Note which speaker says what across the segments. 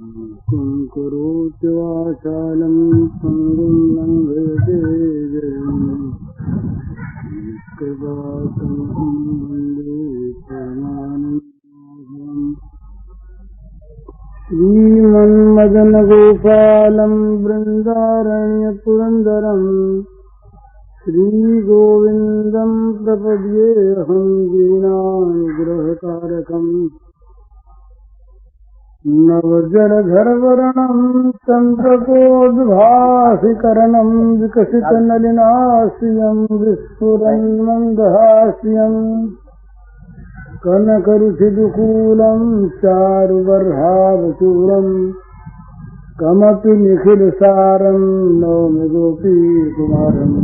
Speaker 1: करोति वाचालं पङ्गुं लङ्घयते गिरिं यत्कृपातमहं वन्दे परमानन्दम्। श्रीमन्मदनगोपालं बृन्दारण्यपुरन्दरं श्रीगोविन्दं प्रपद्येऽहं वीणानुग्रहकारकम्। नवजलधरवर्णं चन्द्रकोद्भासिकरणं विकसितनलिनास्यं विस्फुरन्मन्दहास्यं कनकरुचिदुकूलं चारुबर्हावचूरं कमपि निखिलसारं नौमि गोपीकुमारम्।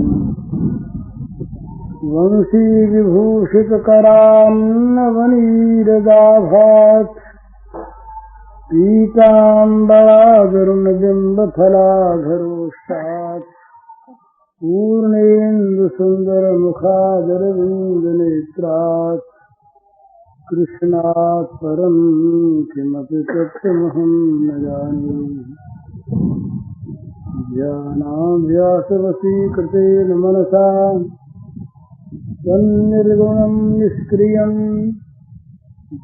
Speaker 1: वंशीविभूषितकरान्नवनीरदाभात् पीताम्बरागरुणबिम्बफलाधरोष्टात् पूर्णेन्दुसुन्दरमुखादरविन्दनेत्रात् कृष्णात् परं किमपि तत्त्वमहं न जाने। ध्यानाभ्यासवशीकृतेन मनसा तन्निर्गुणं निष्क्रियम्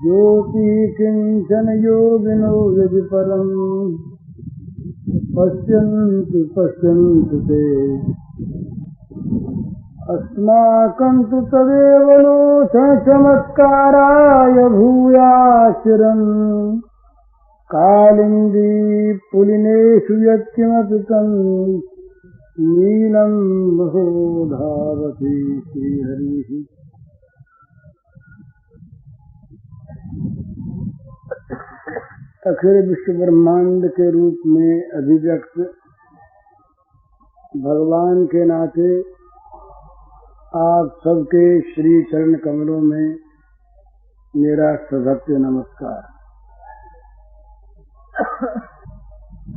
Speaker 1: ज्योति किंचन योगिनो यदि परम पश्यन्ति पश्यन्तु ते अस्माकं तु तदेव लोचन चमत्काराय भूयाश्चिरन् कालिन्दी पुलिनेषु यत्किमपि तन् नीलं महो धावति श्रीहरिः। अखिल विश्व ब्रह्मांड के रूप में अभिव्यक्त भगवान के नाते आप सबके श्री चरण कमलों में मेरा सभक्ति नमस्कार।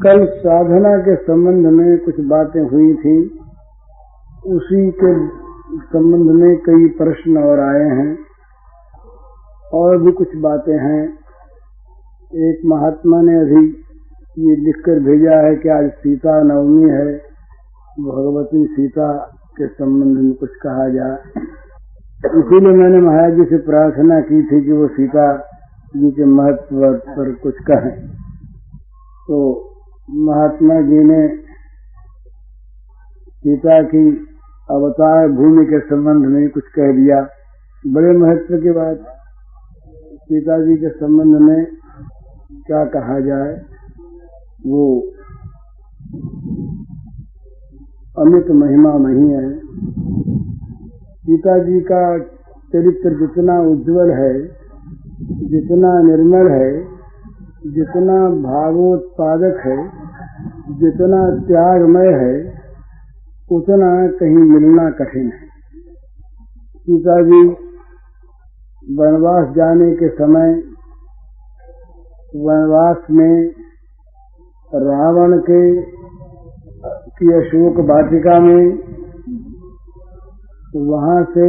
Speaker 1: कल साधना के संबंध में कुछ बातें हुई थी, उसी के संबंध में कई प्रश्न और आए हैं और भी कुछ बातें हैं। एक महात्मा ने अभी ये लिखकर भेजा है कि आज सीता नवमी है, भगवती सीता के संबंध में कुछ कहा जाए। इसीलिए मैंने महाराज जी से प्रार्थना की थी कि वो सीता जी के महत्व पर कुछ कहें। तो महात्मा जी ने सीता की अवतार भूमि के संबंध में कुछ कह दिया। बड़े महत्व की बात। सीता जी के संबंध में क्या कहा जाए, वो अमित महिमामयी है। सीता जी का चरित्र जितना उज्जवल है, जितना निर्मल है, जितना भावोत्पादक है, जितना त्यागमय है, उतना कहीं मिलना कठिन है। सीता जी वनवास जाने के समय वनवास में रावण की अशोक वाटिका में, वहां से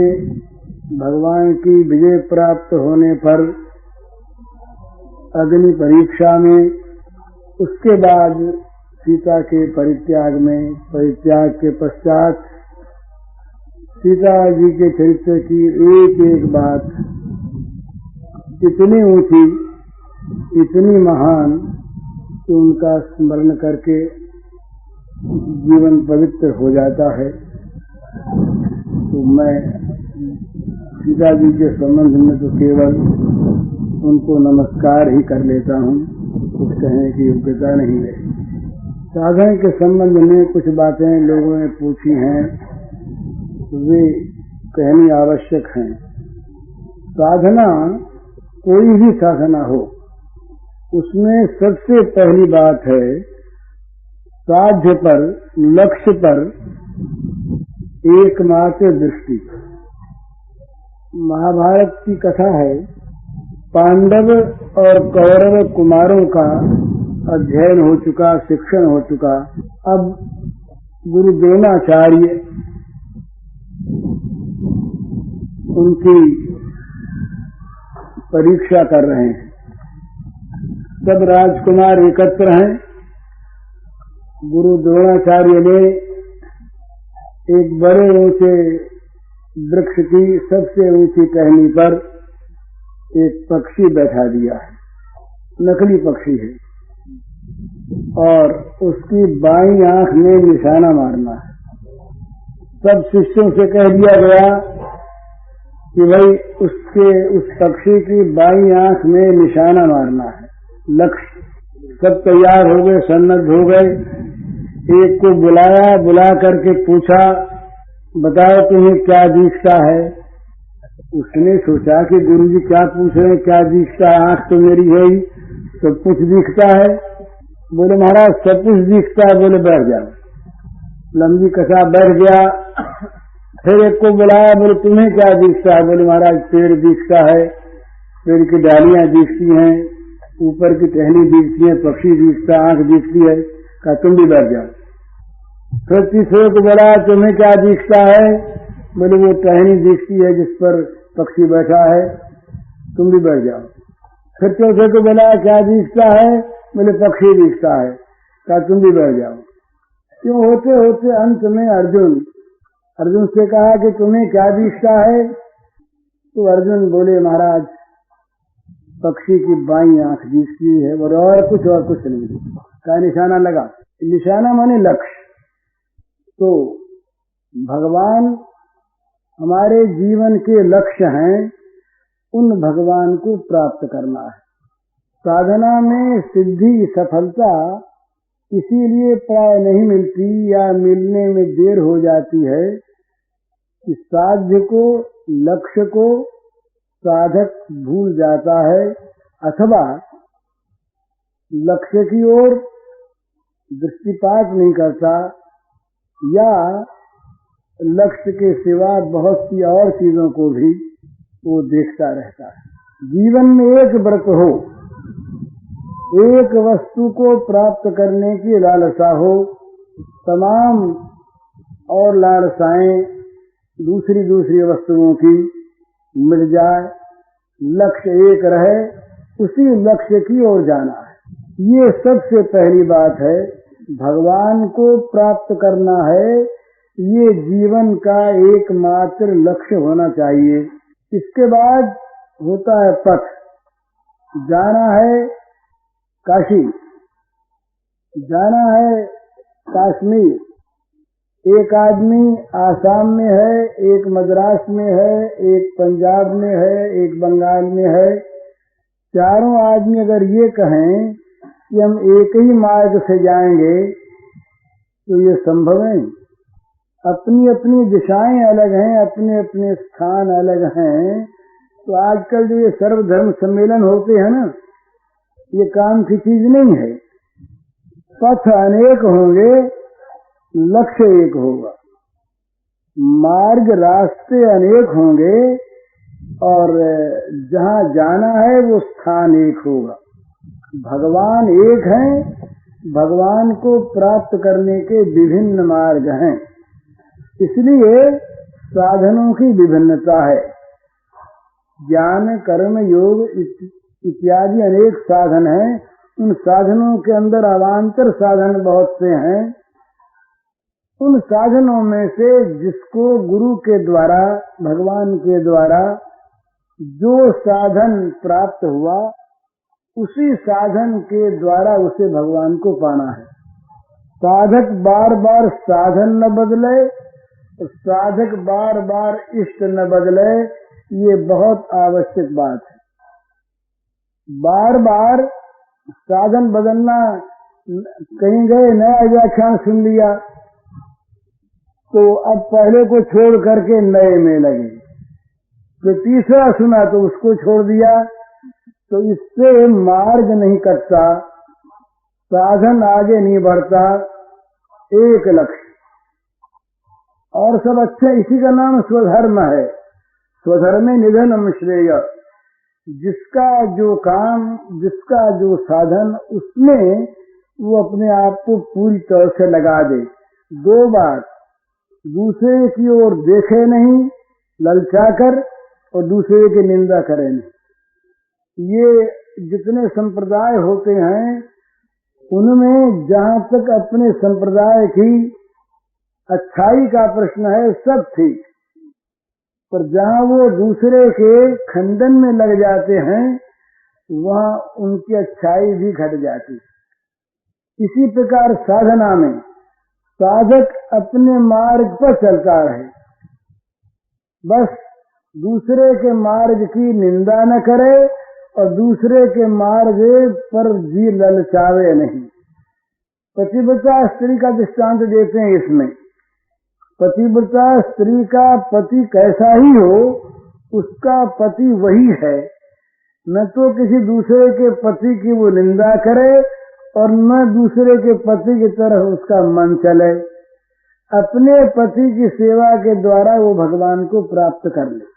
Speaker 1: भगवान की विजय प्राप्त होने पर अग्नि परीक्षा में, उसके बाद सीता के परित्याग के पश्चात सीता जी के चरित्र की एक एक बात इतनी ऊंची, इतनी महान कि उनका स्मरण करके जीवन पवित्र हो जाता है। तो मैं सीता जी के संबंध में तो केवल उनको नमस्कार ही कर लेता हूँ, कुछ कहने की योग्यता नहीं है। साधन के संबंध में कुछ बातें लोगों ने पूछी हैं, वे कहनी आवश्यक हैं। साधना, कोई भी साधना हो, उसमें सबसे पहली बात है साध्य पर, लक्ष्य पर एकमात्र दृष्टि। महाभारत की कथा है, पांडव और कौरव कुमारों का अध्ययन हो चुका, शिक्षण हो चुका। अब गुरु द्रोणाचार्य उनकी परीक्षा कर रहे हैं। सब राजकुमार एकत्र हैं। गुरु द्रोणाचार्य ने एक बड़े ऊंचे वृक्ष की सबसे ऊंची टहनी पर एक पक्षी बैठा दिया है, नकली पक्षी है, और उसकी बाईं आंख में निशाना मारना है। सब शिष्यों से कह दिया गया कि भाई उस पक्षी की बाईं आंख में निशाना मारना है, लक्ष्य। सब तैयार हो गए, सन्नद्ध हो गए। एक को बुलाया, बुला करके पूछा, बताओ तुम्हें क्या दिखता है? उसने सोचा कि गुरुजी क्या पूछ रहे हैं, क्या दिखता है? आंख तो मेरी है ही, सब कुछ दिखता है। बोले महाराज सब कुछ दिखता है। बोले बैठ जाओ। लंबी कसा बैठ गया। फिर एक को बुलाया, बोले तुम्हें क्या दिखता है? बोले महाराज पेड़ दिखता है, पेड़ की डालियां दिखती हैं, ऊपर की टहनी दिखती है, पक्षी दिखता है, आंख दिखती है। कहा तुम भी बैठ जाओ। फिर तीसरे को बोला तुम्हें क्या दिखता है? बोले वो टहनी दिखती है जिस पर पक्षी बैठा है, तुम भी बैठ जाओ। फिर चौथे को बोला क्या दिखता है? बोले पक्षी दिखता है। कहा तुम भी बैठ जाओ। क्यों होते होते अंत में अर्जुन से कहा कि तुम्हें क्या दिखता है? तो अर्जुन बोले महाराज पक्षी की बाईं आंख दिखती है, और कुछ नहीं दिखता। का निशाना लगा। निशाना माने लक्ष्य। तो भगवान हमारे जीवन के लक्ष्य हैं, उन भगवान को प्राप्त करना है। साधना में सिद्धि सफलता इसीलिए प्राय नहीं मिलती या मिलने में देर हो जाती है कि साध्य को, लक्ष्य को साधक भूल जाता है, अथवा लक्ष्य की ओर दृष्टिपात नहीं करता, या लक्ष्य के सिवा बहुत सी और चीजों को भी वो देखता रहता है। जीवन में एक व्रत हो, एक वस्तु को प्राप्त करने की लालसा हो, तमाम और लालसाएं दूसरी वस्तुओं की मिट जाए, लक्ष्य एक रहे, उसी लक्ष्य की ओर जाना है। ये सबसे पहली बात है। भगवान को प्राप्त करना है, ये जीवन का एकमात्र लक्ष्य होना चाहिए। इसके बाद होता है पथ। जाना है काशी, जाना है कश्मीर। एक आदमी आसाम में है, एक मद्रास में है, एक पंजाब में है, एक बंगाल में है। चारों आदमी अगर ये कहें कि हम एक ही मार्ग से जाएंगे तो ये संभव है? अपनी अपनी दिशाएं अलग हैं, अपने अपने स्थान अलग हैं। तो आजकल जो ये सर्वधर्म सम्मेलन होते हैं ना, ये काम की चीज नहीं है। पथ अनेक होंगे, लक्ष्य एक होगा। मार्ग रास्ते अनेक होंगे और जहाँ जाना है वो स्थान एक होगा। भगवान एक हैं, भगवान को प्राप्त करने के विभिन्न मार्ग हैं, इसलिए साधनों की विभिन्नता है। ज्ञान, कर्म, योग इत्यादि अनेक साधन हैं। उन साधनों के अंदर अवान्तर साधन बहुत से हैं। उन साधनों में से जिसको गुरु के द्वारा, भगवान के द्वारा जो साधन प्राप्त हुआ, उसी साधन के द्वारा उसे भगवान को पाना है। साधक बार बार साधन न बदले, साधक बार बार इष्ट न बदले, ये बहुत आवश्यक बात है। बार बार साधन बदलना, कहीं गए नया व्याख्यान सुन लिया तो अब पहले को छोड़ करके नए में लगे, तो तीसरा सुना तो उसको छोड़ दिया, तो इससे मार्ग नहीं कटता, साधन आगे नहीं बढ़ता। एक लक्ष्य और सब अच्छा, इसी का नाम स्वधर्म है। स्वधर्म निधनम श्रेय। जिसका जो काम, जिसका जो साधन, उसमें वो अपने आप को पूरी तरह से लगा दे। दो बार दूसरे की ओर देखे नहीं ललचा कर, और दूसरे की निंदा करे नहीं। ये जितने संप्रदाय होते हैं उनमें जहाँ तक अपने संप्रदाय की अच्छाई का प्रश्न है सब ठीक, पर जहाँ वो दूसरे के खंडन में लग जाते हैं वहाँ उनकी अच्छाई भी घट जाती। इसी प्रकार साधना में साधक अपने मार्ग पर चलता रहे, बस दूसरे के मार्ग की निंदा न करे और दूसरे के मार्ग पर जी ललचावे नहीं। पतिव्रता स्त्री का दृष्टांत देते हैं इसमें। पतिव्रता स्त्री का पति कैसा ही हो, उसका पति वही है, न तो किसी दूसरे के पति की वो निंदा करे और न दूसरे के पति की तरफ उसका मन चले। अपने पति की सेवा के द्वारा वो भगवान को प्राप्त कर ले।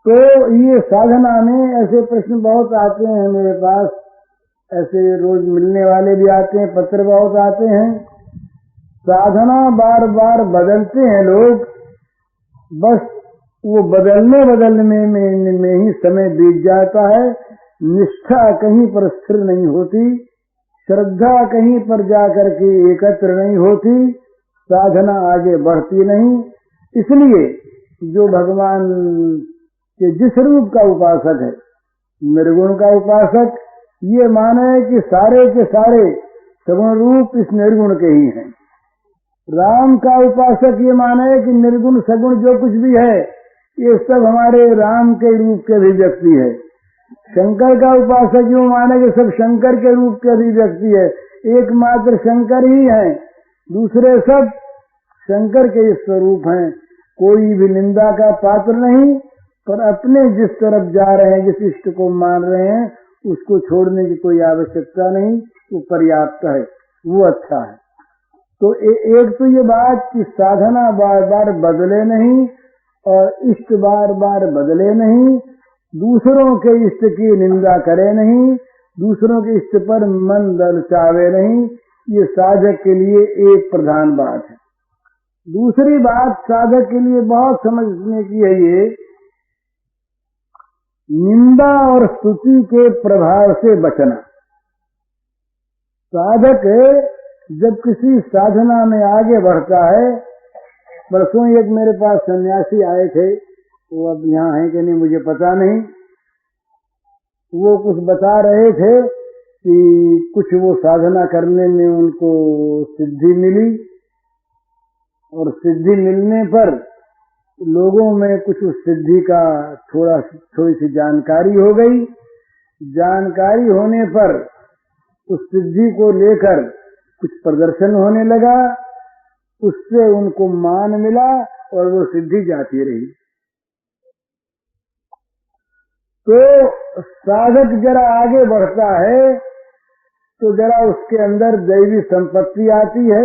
Speaker 1: तो ये साधना में ऐसे प्रश्न बहुत आते हैं मेरे पास, ऐसे रोज मिलने वाले भी आते हैं, पत्र बहुत आते हैं। साधना बार बार बदलते हैं लोग, बस वो बदलने में ही समय बीत जाता है। निष्ठा कहीं पर स्थिर नहीं होती, श्रद्धा कहीं पर जाकर के एकत्र नहीं होती, साधना आगे बढ़ती नहीं। इसलिए जो भगवान के जिस रूप का उपासक है, निर्गुण का उपासक, ये माने कि सारे के सारे सगुण रूप इस निर्गुण के ही हैं। राम का उपासक ये माने कि निर्गुण सगुण जो कुछ भी है ये सब हमारे राम के रूप के अभिव्यक्ति है। शंकर का उपासक यूँ माने कि सब शंकर के रूप के अभिव्यक्ति है, एकमात्र शंकर ही है, दूसरे सब शंकर के स्वरूप हैं। कोई भी निंदा का पात्र नहीं, पर अपने जिस तरफ जा रहे हैं, जिस इष्ट को मान रहे हैं, उसको छोड़ने की कोई आवश्यकता नहीं, वो पर्याप्त है, वो अच्छा है। तो एक तो ये बात कि साधना बार बार बदले नहीं और इष्ट बार बार बदले नहीं, दूसरों के इष्ट की निंदा करे नहीं, दूसरों के इष्ट पर मन ललचावे नहीं, ये साधक के लिए एक प्रधान बात है। दूसरी बात साधक के लिए बहुत समझने की है, ये निंदा और स्तुति के प्रभाव से बचना। साधक जब किसी साधना में आगे बढ़ता है, परसों एक मेरे पास सन्यासी आए थे, वो अब यहाँ हैं कि नहीं मुझे पता नहीं, वो कुछ बता रहे थे कि कुछ वो साधना करने में उनको सिद्धि मिली और सिद्धि मिलने पर लोगों में कुछ उस सिद्धि का थोड़ी सी जानकारी हो गई। जानकारी होने पर उस सिद्धि को लेकर कुछ प्रदर्शन होने लगा, उससे उनको मान मिला और वो सिद्धि जाती रही। तो साधक जरा आगे बढ़ता है तो जरा उसके अंदर दैवी संपत्ति आती है,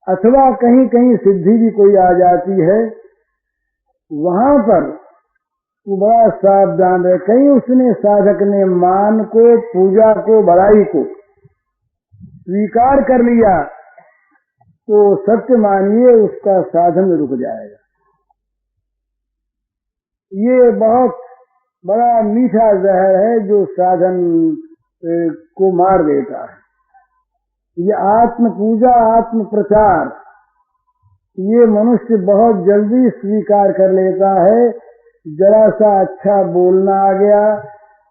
Speaker 1: अथवा कहीं कहीं सिद्धि भी कोई आ जाती है, वहां पर वो बड़ा सावधान रहे। कहीं उसने साधक ने मान को, पूजा को, बड़ाई को स्वीकार कर लिया तो सत्य मानिए उसका साधन रुक जाएगा। ये बहुत बड़ा मीठा जहर है जो साधन को मार देता है। ये आत्म पूजा, आत्म प्रचार, ये मनुष्य बहुत जल्दी स्वीकार कर लेता है। जरा सा अच्छा बोलना आ गया,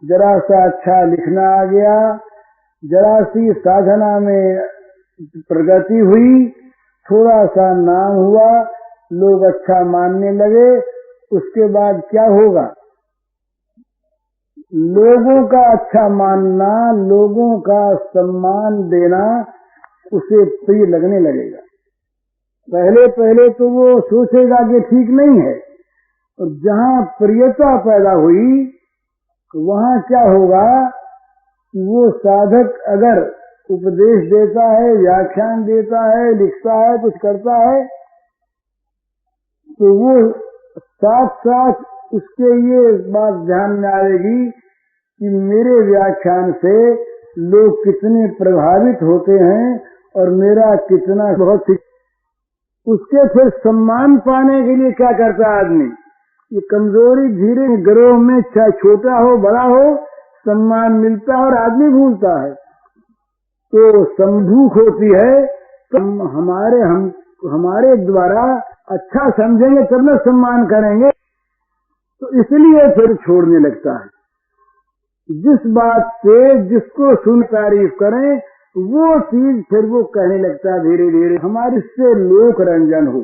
Speaker 1: जरा सा अच्छा लिखना आ गया, जरा सी साधना में प्रगति हुई, थोड़ा सा नाम हुआ, लोग अच्छा मानने लगे, उसके बाद क्या होगा? लोगों का अच्छा मानना, लोगों का सम्मान देना उसे प्रिय लगने लगेगा। पहले पहले तो वो सोचेगा कि ठीक नहीं है, और जहाँ प्रियता पैदा हुई वहाँ क्या होगा कि वो साधक अगर उपदेश देता है, व्याख्यान देता है, लिखता है, कुछ करता है, तो वो साथ साथ उसके ये बात ध्यान में आएगी कि मेरे व्याख्यान से लोग कितने प्रभावित होते हैं और मेरा कितना बहुत। उसके फिर सम्मान पाने के लिए क्या करता है आदमी? ये कमजोरी धीरे ग्रोह में चाहे छोटा हो बड़ा हो सम्मान मिलता है और आदमी भूलता है। तो संभूख होती है तो हमारे द्वारा अच्छा समझेंगे तब न सम्मान करेंगे, तो इसलिए फिर छोड़ने लगता है। जिस बात से जिसको सुन तारीफ करें वो चीज फिर वो कहने लगता है धीरे धीरे। हमारे से लोक रंजन हो,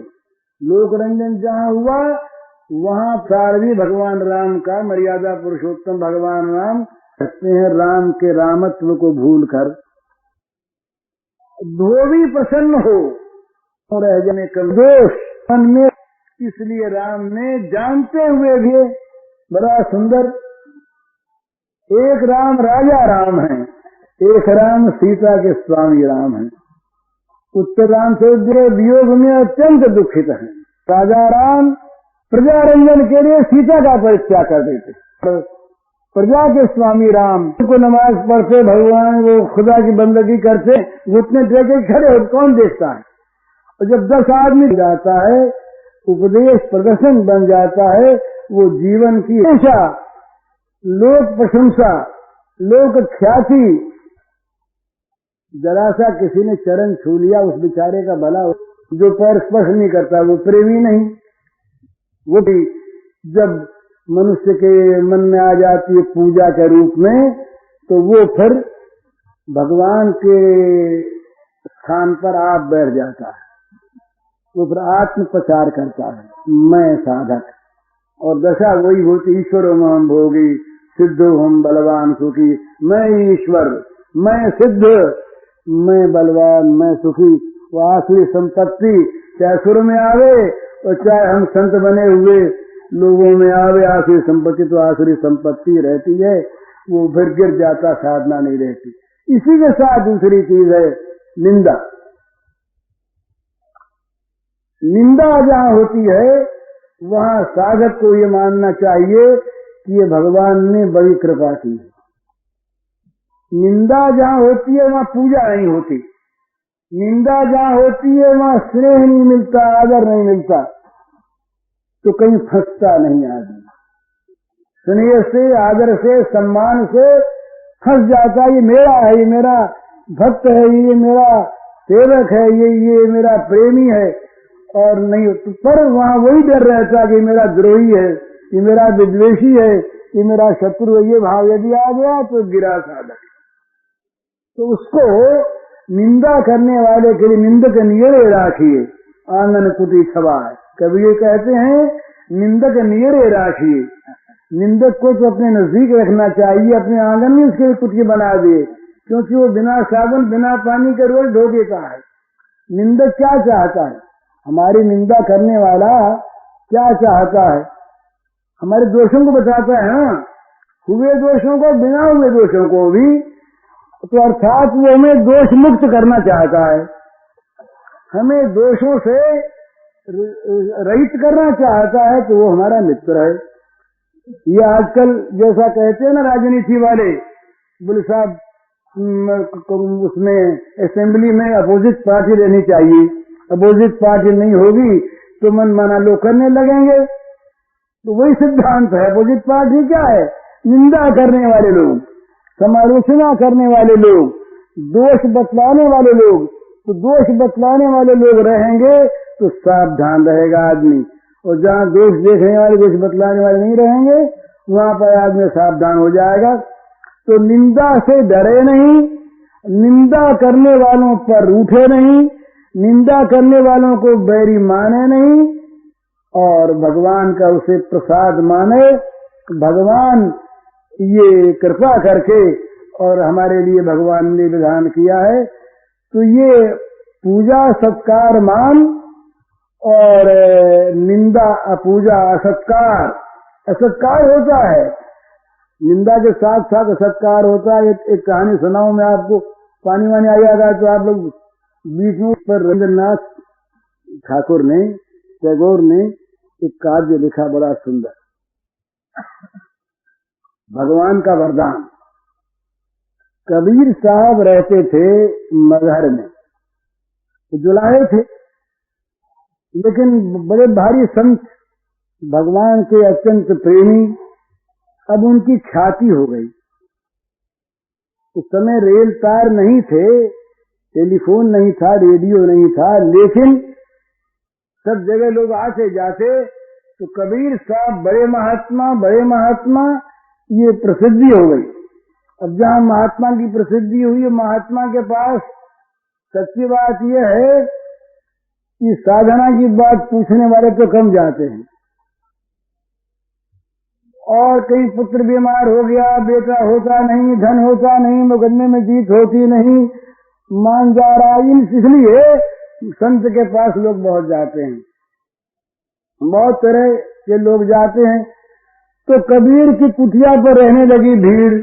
Speaker 1: लोक रंजन जहाँ हुआ वहाँ सारवी भगवान राम का मर्यादा पुरुषोत्तम भगवान राम कहते हैं राम के रामत्व को भूल कर धोबी प्रसन्न हो रह जाने का दोष मन में, इसलिए राम ने जानते हुए भी बड़ा सुंदर, एक राम राजा राम है, एक राम सीता के स्वामी राम है। उत्तर राम से वियोग में अत्यंत दुखित है। राजा राम प्रजा रंजन के लिए सीता का परित्याग कर देते, प्रजा के स्वामी राम को नमाज पढ़ते भगवान वो खुदा की बंदगी करते, घुटने टेके खड़े हो कौन देखता है। और जब 10 आदमी जाता है उपदेश प्रदर्शन बन जाता है, वो जीवन की हमेशा लोक प्रशंसा लोक ख्याति। जरा सा किसी ने चरण छू लिया उस बेचारे का भला, जो पैर स्पर्श नहीं करता वो प्रेमी नहीं। वो भी जब मनुष्य के मन में आ जाती है पूजा के रूप में, तो वो फिर भगवान के स्थान पर आप बैठ जाता है, वो फिर आत्म प्रचार करता है, मैं साधक। और दशा वही होती ईश्वरो हम भोगी सिद्धो हम बलवान सुखी। मैं ईश्वर, मैं सिद्ध, मैं बलवान, मैं सुखी। वो आसुरी संपत्ति चाहे सुर में आवे और चाहे हम संत बने हुए लोगों में आवे, आसुरी संपत्ति तो आसुरी संपत्ति रहती है, वो फिर गिर जाता, साधना नहीं रहती। इसी के साथ दूसरी चीज है निंदा। निंदा जहाँ होती है वहाँ साधक को ये मानना चाहिए कि ये भगवान ने बड़ी कृपा की है। निंदा जहाँ होती है वहाँ पूजा नहीं होती, निंदा जहाँ होती है वहाँ स्नेह नहीं मिलता, आदर नहीं मिलता, तो कहीं फंसता नहीं आदमी। स्नेह से आदर से सम्मान से फंस जाता है, ये मेरा है, ये मेरा भक्त है, ये मेरा सेवक है, ये मेरा प्रेमी है। और नहीं तो पर वहाँ वही डर रहता कि मेरा द्रोही है, ये मेरा विद्वेषी है, ये मेरा शत्रु है। ये भाव यदि आ गया तो गिरा साधक। तो उसको निंदा करने वाले के लिए निंदक नियरे राखिए आंगन कुटी छवा है। कभी ये कहते हैं निंदक नियरे राखिए, निंदक को तो अपने नजदीक रखना चाहिए, अपने आंगन में उसके कुटी बना दिए, क्योंकि वो बिना साबुन बिना पानी के रोज धो देता है। निंदक क्या चाहता है? हमारी निंदा करने वाला क्या चाहता है? हमारे दोषों को बताता है ना, हुए दोषों को बिना हुए दोषों को भी, तो अर्थात वो हमें दोष मुक्त करना चाहता है, हमें दोषों से रहित करना चाहता है, तो वो हमारा मित्र है। ये आजकल जैसा कहते हैं ना राजनीति वाले, बोले साहब उसमें असेंबली में अपोजिट पार्टी रहनी चाहिए, अपोजिट पार्टी नहीं होगी तो मन माना लोग करने लगेंगे। तो वही सिद्धांत है। अपोजिट पार्टी क्या है? निंदा करने वाले लोग, समालोचना करने वाले लोग, दोष बतलाने वाले लोग। तो दोष बतलाने वाले लोग रहेंगे तो सावधान रहेगा आदमी, और जहाँ दोष देखने वाले दोष बतलाने वाले नहीं रहेंगे वहाँ पर आदमी सावधान हो जाएगा। तो निंदा से डरे नहीं, निंदा करने वालों पर रूठे नहीं, निंदा करने वालों को बैरी माने नहीं, और भगवान का उसे प्रसाद माने। भगवान ये कृपा करके और हमारे लिए भगवान ने विधान किया है, तो ये पूजा सत्कार मान और निंदा अपूजा असत्कार, असत्कार होता है, निंदा के साथ साथ असत्कार होता है। एक कहानी सुनाऊं मैं आपको, पानी वानी आ जाएगा तो आप लोग बीच में। पर रविन्द्रनाथ ठाकुर ने, टैगोर ने एक काव्य लिखा बड़ा सुंदर, भगवान का वरदान। कबीर साहब रहते थे मगहर में, जुलाहे थे, लेकिन बड़े भारी संत भगवान के अत्यंत प्रेमी, अब उनकी ख्याति हो गई। उस समय रेल तार नहीं थे, टेलीफोन नहीं था, रेडियो नहीं था, लेकिन सब जगह लोग आते जाते तो कबीर साहब बड़े महात्मा, ये प्रसिद्धि हो गई। अब जहाँ महात्मा की प्रसिद्धि हुई, महात्मा के पास सच्ची बात यह है कि साधना की बात पूछने वाले तो कम जाते हैं। और कहीं पुत्र बीमार हो गया, बेटा होता नहीं, धन होता नहीं, मुकदमे में जीत होती नहीं, मान जा रहा, इसलिए संत के पास लोग बहुत जाते हैं, बहुत तरह के लोग जाते हैं। तो कबीर की कुटिया पर रहने लगी भीड़।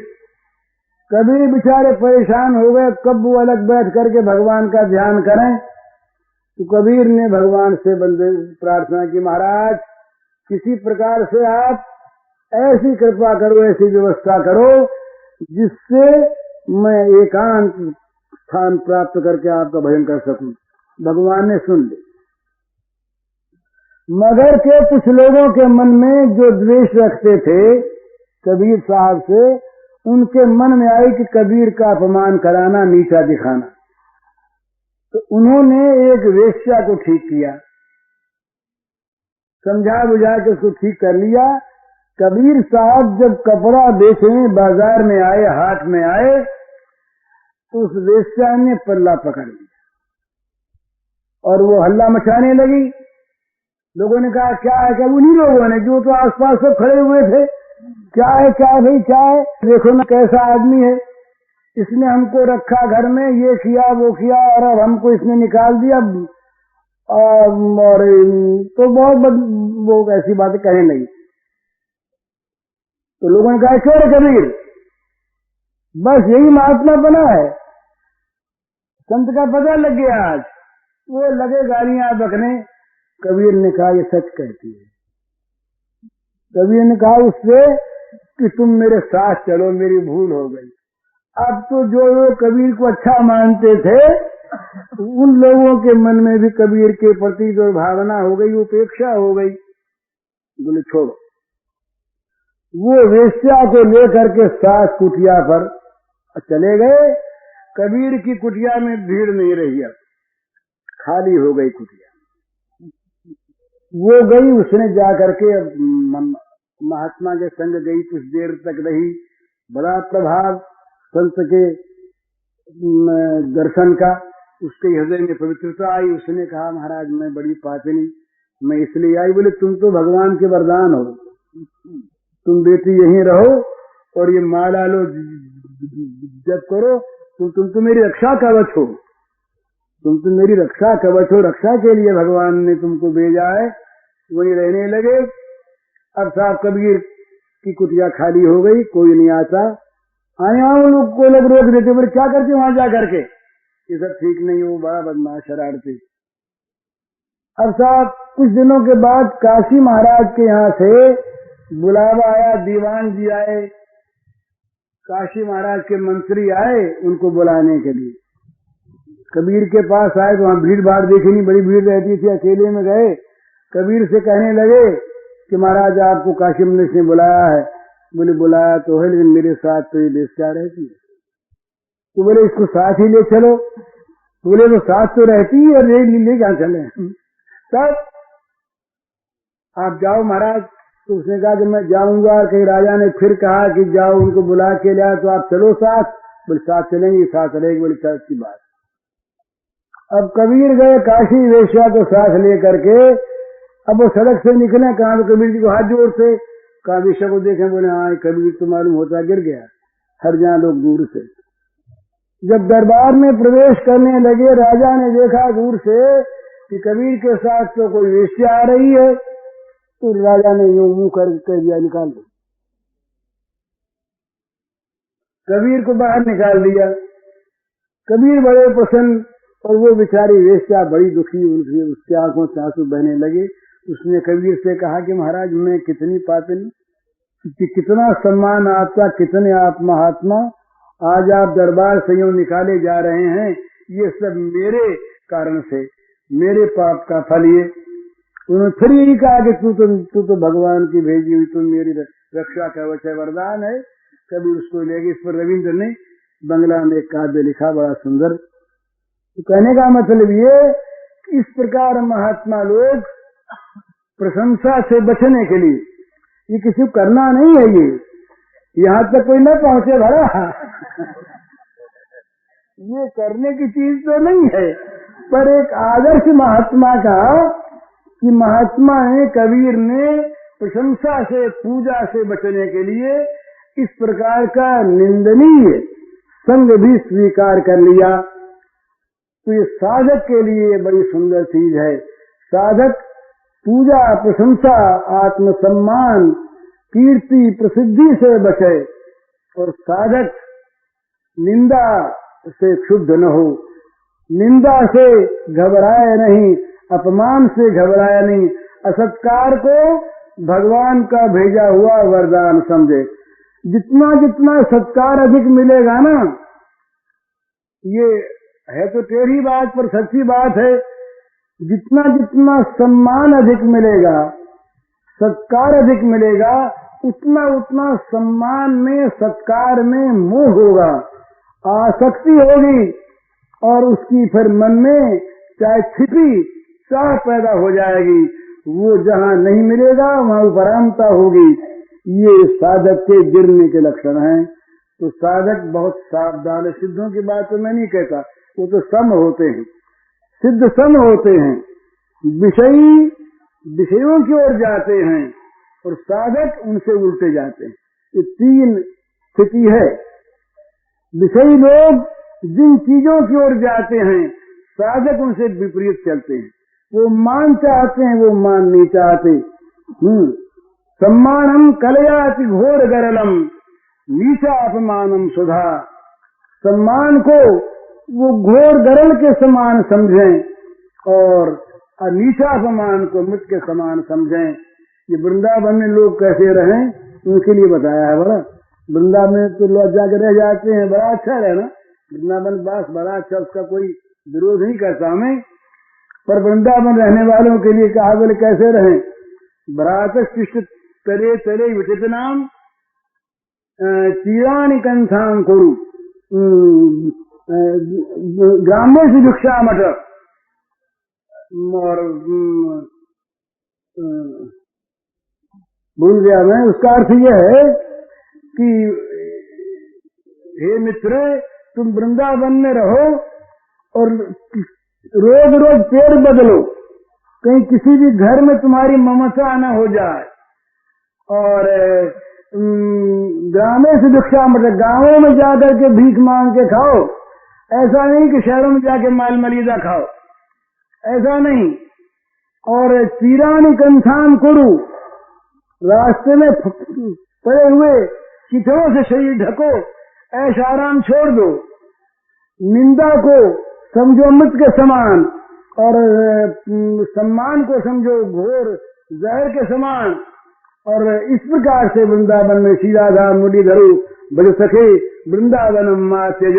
Speaker 1: कबीर बेचारे परेशान हो गए, कब वो अलग बैठ करके भगवान का ध्यान करें। तो कबीर ने भगवान से बंदे प्रार्थना की, महाराज किसी प्रकार से आप ऐसी कृपा करो, ऐसी व्यवस्था करो जिससे मैं एकांत स्थान प्राप्त करके आपका भजन कर सकूं। भगवान ने सुन ली। मगर के कुछ लोगों के मन में जो द्वेष रखते थे कबीर साहब से, उनके मन में आई कि कबीर का अपमान कराना, नीचा दिखाना। तो उन्होंने एक वेश्या को ठीक किया, समझा बुझा के उसको ठीक कर लिया। कबीर साहब जब कपड़ा बेचने बाजार में आए, हाट में आए, तो उस वेश्या ने पल्ला पकड़ लिया और वो हल्ला मचाने लगी। लोगों ने कहा क्या है, क्या? उन्हीं लोगों ने जो तो आसपास सब खड़े हुए थे, क्या है भाई, क्या है? देखो ना कैसा आदमी है, इसने हमको रखा घर में, ये किया वो किया, और अब हमको इसने निकाल दिया। और तो बहुत वो ऐसी बातें कहने लगी। तो लोगों ने कहा क्यों कबीर, बस यही महात्मा बना है, संत का पता लग गया आज। वो लगे गालियां बकने। कबीर ने कहा ये सच कहती है। कबीर ने कहा उससे कि तुम मेरे साथ चलो, मेरी भूल हो गई। अब तो जो लोग कबीर को अच्छा मानते थे, उन लोगों के मन में भी कबीर के प्रति जो भावना हो गई, उपेक्षा हो गई। बोले छोड़ो। वो वेश्या को लेकर के साथ कुटिया पर चले गए। कबीर की कुटिया में भीड़ नहीं रही, अब खाली हो गई कुटिया। वो गई, उसने जाकर के महात्मा के संग गई, कुछ देर तक रही। बड़ा प्रभाव संत के दर्शन का, उसके हृदय में पवित्रता आई। उसने कहा महाराज मैं बड़ी पापिनी, मैं इसलिए आई। बोले तुम तो भगवान के वरदान हो, तुम बेटी यहीं रहो और ये माला लो, जप करो, तुम तो मेरी रक्षा कवच हो, तुम तो मेरी रक्षा कवच हो, रक्षा के लिए भगवान ने तुमको भेजा है। वहीं रहने लगे। अब साहब कबीर की कुटिया खाली हो गई, कोई नहीं आता। आया लोग को लोग रोक देते, बोले क्या करते वहां जा करके, ये सब ठीक नहीं, वो बड़ा बदमाश शरारती। अब साहब कुछ दिनों के बाद काशी महाराज के यहाँ से बुलावा आया, दीवान जी आए, काशी महाराज के मंत्री आए उनको बुलाने के लिए। कबीर के पास आए तो वहां भीड़ भाड़ देखी नहीं, बड़ी भीड़ रहती थी। अकेले में गए, कबीर से कहने लगे कि महाराज आपको काशी मंदिर ने बुलाया है। बोले बुलाया तो है, लेकिन मेरे साथ तो ये बेस्या रहती है। तो बोले इसको साथ ही ले चलो। बोले वो साथ तो रहती है और ले कहाँ चले, तब आप जाओ महाराज। तो उसने कहा कि मैं जाऊंगा। कहीं राजा ने फिर कहा कि जाओ उनको बुला के लाया, तो आप चलो साथ। बोले साथ चलेंगे, साथ चलेंगे। बोले क्या की बात। अब कबीर गए काशी वेश्या को साथ लेकर के। अब वो सड़क से निकले, कहा तो कबीर जी को हाथ जोड़ से कहा, वेश्या को देखे, बोले हाँ कबीर तो मालूम होता गिर गया। हर जहाँ लोग दूर से। जब दरबार में प्रवेश करने लगे, राजा ने देखा दूर से कि कबीर के साथ तो कोई वेश्या आ रही है। तो राजा ने यूं मुंह कर दिया, निकाल दो। कबीर को बाहर निकाल दिया। कबीर बड़े प्रसन्न, और वो बेचारी वेश्या बड़ी दुखी, उसकी आंखों से आंसू बहने लगे। उसने कबीर से कहा कि महाराज मैं कितनी पापिनी, कितना सम्मान आपका, कितने आप महात्मा, आज आप दरबार से यूं निकाले जा रहे हैं, ये सब मेरे कारण से, मेरे पाप का फल ये। उन्होंने फिर यही कहा कि तू तो भगवान की भेजी हुई, तुम मेरी रक्षा कवच है, वरदान है, कभी उसको लेगी। इस पर रविंद्र ने बंगला में एक काव्य लिखा बड़ा सुंदर। तो कहने का मतलब ये, इस प्रकार महात्मा लोग प्रशंसा से बचने के लिए, ये किसी को करना नहीं है, ये यहाँ तक कोई न पहुंचे भरा ये करने की चीज तो नहीं है, पर एक आदर्श महात्मा का, कि महात्मा ने, कबीर ने प्रशंसा से, पूजा से बचने के लिए इस प्रकार का निंदनीय संग भी स्वीकार कर लिया। तो ये साधक के लिए बड़ी सुंदर चीज है। साधक पूजा, प्रशंसा, आत्मसम्मान, कीर्ति, प्रसिद्धि से बचे, और साधक निंदा से क्षुब्ध न हो, निंदा से घबराए नहीं, अपमान से घबराए नहीं, असत्कार को भगवान का भेजा हुआ वरदान समझे। जितना जितना सत्कार अधिक मिलेगा ना, ये है तो टेढ़ी बात पर सच्ची बात है, जितना जितना सम्मान अधिक मिलेगा, सत्कार अधिक मिलेगा, उतना उतना सम्मान में, सत्कार में मोह होगा, आसक्ति होगी, और उसकी फिर मन में चाहे छिपी चाह पैदा हो जाएगी। वो जहाँ नहीं मिलेगा वहाँ उपरामता होगी। ये साधक के गिरने के लक्षण हैं। तो साधक बहुत सावधान है। सिद्धों की बात तो मैं नहीं कहता, वो तो सम होते हैं, सिद्ध सम होते हैं, विषयों की ओर जाते हैं, और साधक उनसे उल्टे जाते हैं। ये तीन स्थिति है। विषयी लोग जिन चीजों की ओर जाते हैं, साधक उनसे विपरीत चलते हैं। वो मान चाहते हैं, वो मान नहीं चाहते। सम्मानम कलयाति घोर गरलम, नीचा अपमानम सुधा। सम्मान को वो घोर गरल के समान समझें, और नीचा अपमान को मृत के समान समझें। ये वृंदावन में लोग कैसे रहें, उनके लिए बताया है। बड़ा वृंदावन में तो लोग जाकर रह जाते हैं, बड़ा अच्छा है ना वृंदावन वास, बड़ा अच्छा, उसका कोई विरोध नहीं करता मैं, पर वृंदावन रहने वालों के लिए कहा बोले कैसे रहें। बरात शिष्ट तले तले विचित नाम चीरानी कंथां कुरु, ग्राम्य से भिक्षा मठ, और भूल गया मैं। उसका अर्थ यह है कि हे मित्र, तुम वृंदावन में रहो और रोज रोज पेड़ बदलो, कहीं किसी भी घर में तुम्हारी ममता न हो जाए। और ग्रामे से भिक्षा मतलब गांवों में जाकर के भीख मांग के खाओ। ऐसा नहीं कि शहरों में जाके माल मलीदा खाओ, ऐसा नहीं। और चीरानी कंथाम कुरु, रास्ते में पड़े हुए कीचड़ों से शरीर ढको, ऐसा आराम छोड़ दो। निंदा को समझो मृत के समान, और सम्मान को समझो घोर जहर के समान। और इस प्रकार से वृंदावन में सीधाधाम मुरलीधरु बज सके वृंदावनम मा त्यज,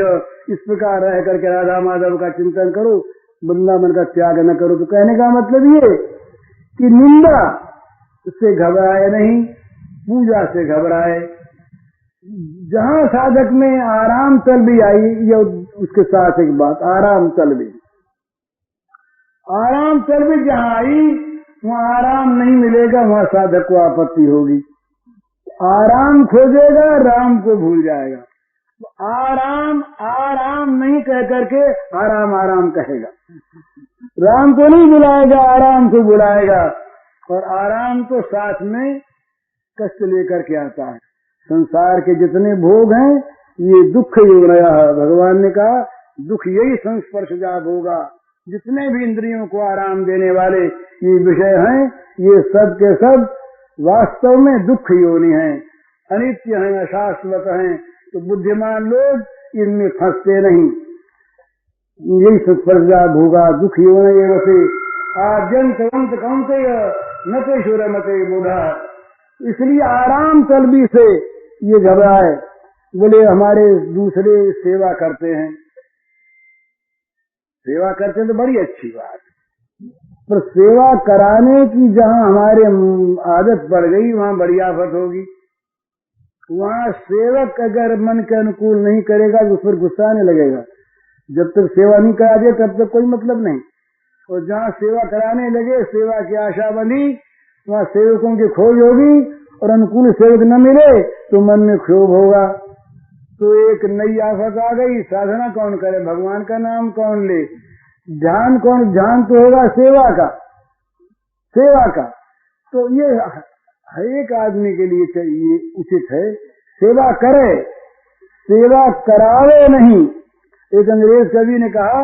Speaker 1: इस प्रकार रह करके राधा माधव का चिंतन करो, वृंदावन का त्याग न करो। तो कहने का मतलब ये कि निंदा से घबराए नहीं, पूजा से घबराए। जहाँ साधक में आराम तलबी आई, ये उसके साथ एक बात, आराम तलबी, आराम तलबी जहाँ आई वहाँ आराम नहीं मिलेगा, वहाँ साधक को आपत्ति होगी। आराम खोजेगा, राम को भूल जाएगा। तो आराम आराम नहीं कह करके आराम आराम कहेगा, राम को नहीं बुलाएगा, आराम को बुलाएगा। और आराम तो साथ में कष्ट लेकर के आता है। संसार के जितने भोग हैं ये दुख योग रहा है। भगवान ने कहा दुख यही संस्पर्श जाप होगा। जितने भी इंद्रियों को आराम देने वाले ये विषय हैं, ये सब के सब वास्तव में दुख योनि हैं, अनित्य हैं, अशाश्वत हैं। तो बुद्धिमान लोग इनमें फंसते नहीं। यही संस्पर्श जाप होगा। दुख योनि वसे आद्यंत अंत कौंतेय न ते शुरमते बुधा। इसलिए आराम तलबी से ये घबराए। बोले हमारे दूसरे सेवा करते हैं, सेवा करते हैं तो बड़ी अच्छी बात। पर सेवा कराने की जहाँ हमारे आदत पड़ गई वहाँ बड़ी आफत होगी। वहाँ सेवक अगर मन के अनुकूल नहीं करेगा तो उस पर गुस्सा आने लगेगा। जब तक सेवा नहीं करा दे तब तक कोई मतलब नहीं। और जहाँ सेवा कराने लगे, सेवा की आशा बंधी, वहाँ सेवकों की खोज होगी और अनुकूल सेवक न मिले तो मन में क्षोभ होगा। तो एक नई आफत आ गई। साधना कौन करे, भगवान का नाम कौन ले, ध्यान कौन, ध्यान तो होगा सेवा का, सेवा का। तो ये हर एक आदमी के लिए चाहिए, उचित है सेवा करे, सेवा करावे नहीं। एक अंग्रेज कवि ने कहा,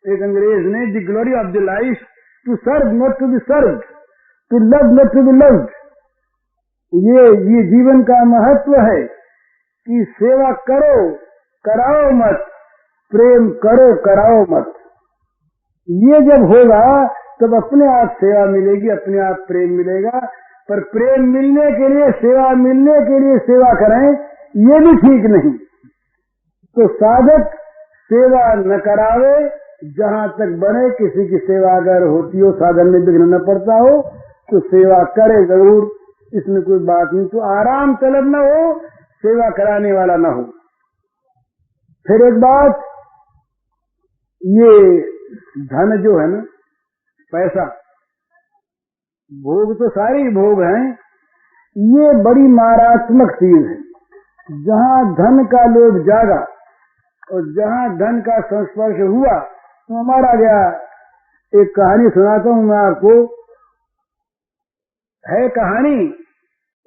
Speaker 1: एक अंग्रेज ने, the glory of the life to serve not to be serve, to love not to be loved. ये जीवन का महत्व है कि सेवा करो, कराओ मत, प्रेम करो, कराओ मत। ये जब होगा तब अपने आप सेवा मिलेगी, अपने आप प्रेम मिलेगा। पर प्रेम मिलने के लिए, सेवा मिलने के लिए सेवा करें, ये भी ठीक नहीं। तो साधक सेवा न करावे, जहाँ तक बने। किसी की सेवा अगर होती हो, साधन में विघ्न न पड़ता हो, तो सेवा करे जरूर, इसमें कोई बात नहीं। तो आराम तलब न हो, सेवा कराने वाला न हो। फिर एक बात, ये धन जो है ना, पैसा, भोग तो सारी भोग हैं, ये बड़ी मारात्मक चीज है। जहाँ धन का लोभ जागा और जहाँ धन का संस्पर्श हुआ तो मारा गया। एक कहानी सुनाता हूँ मैं आपको, है कहानी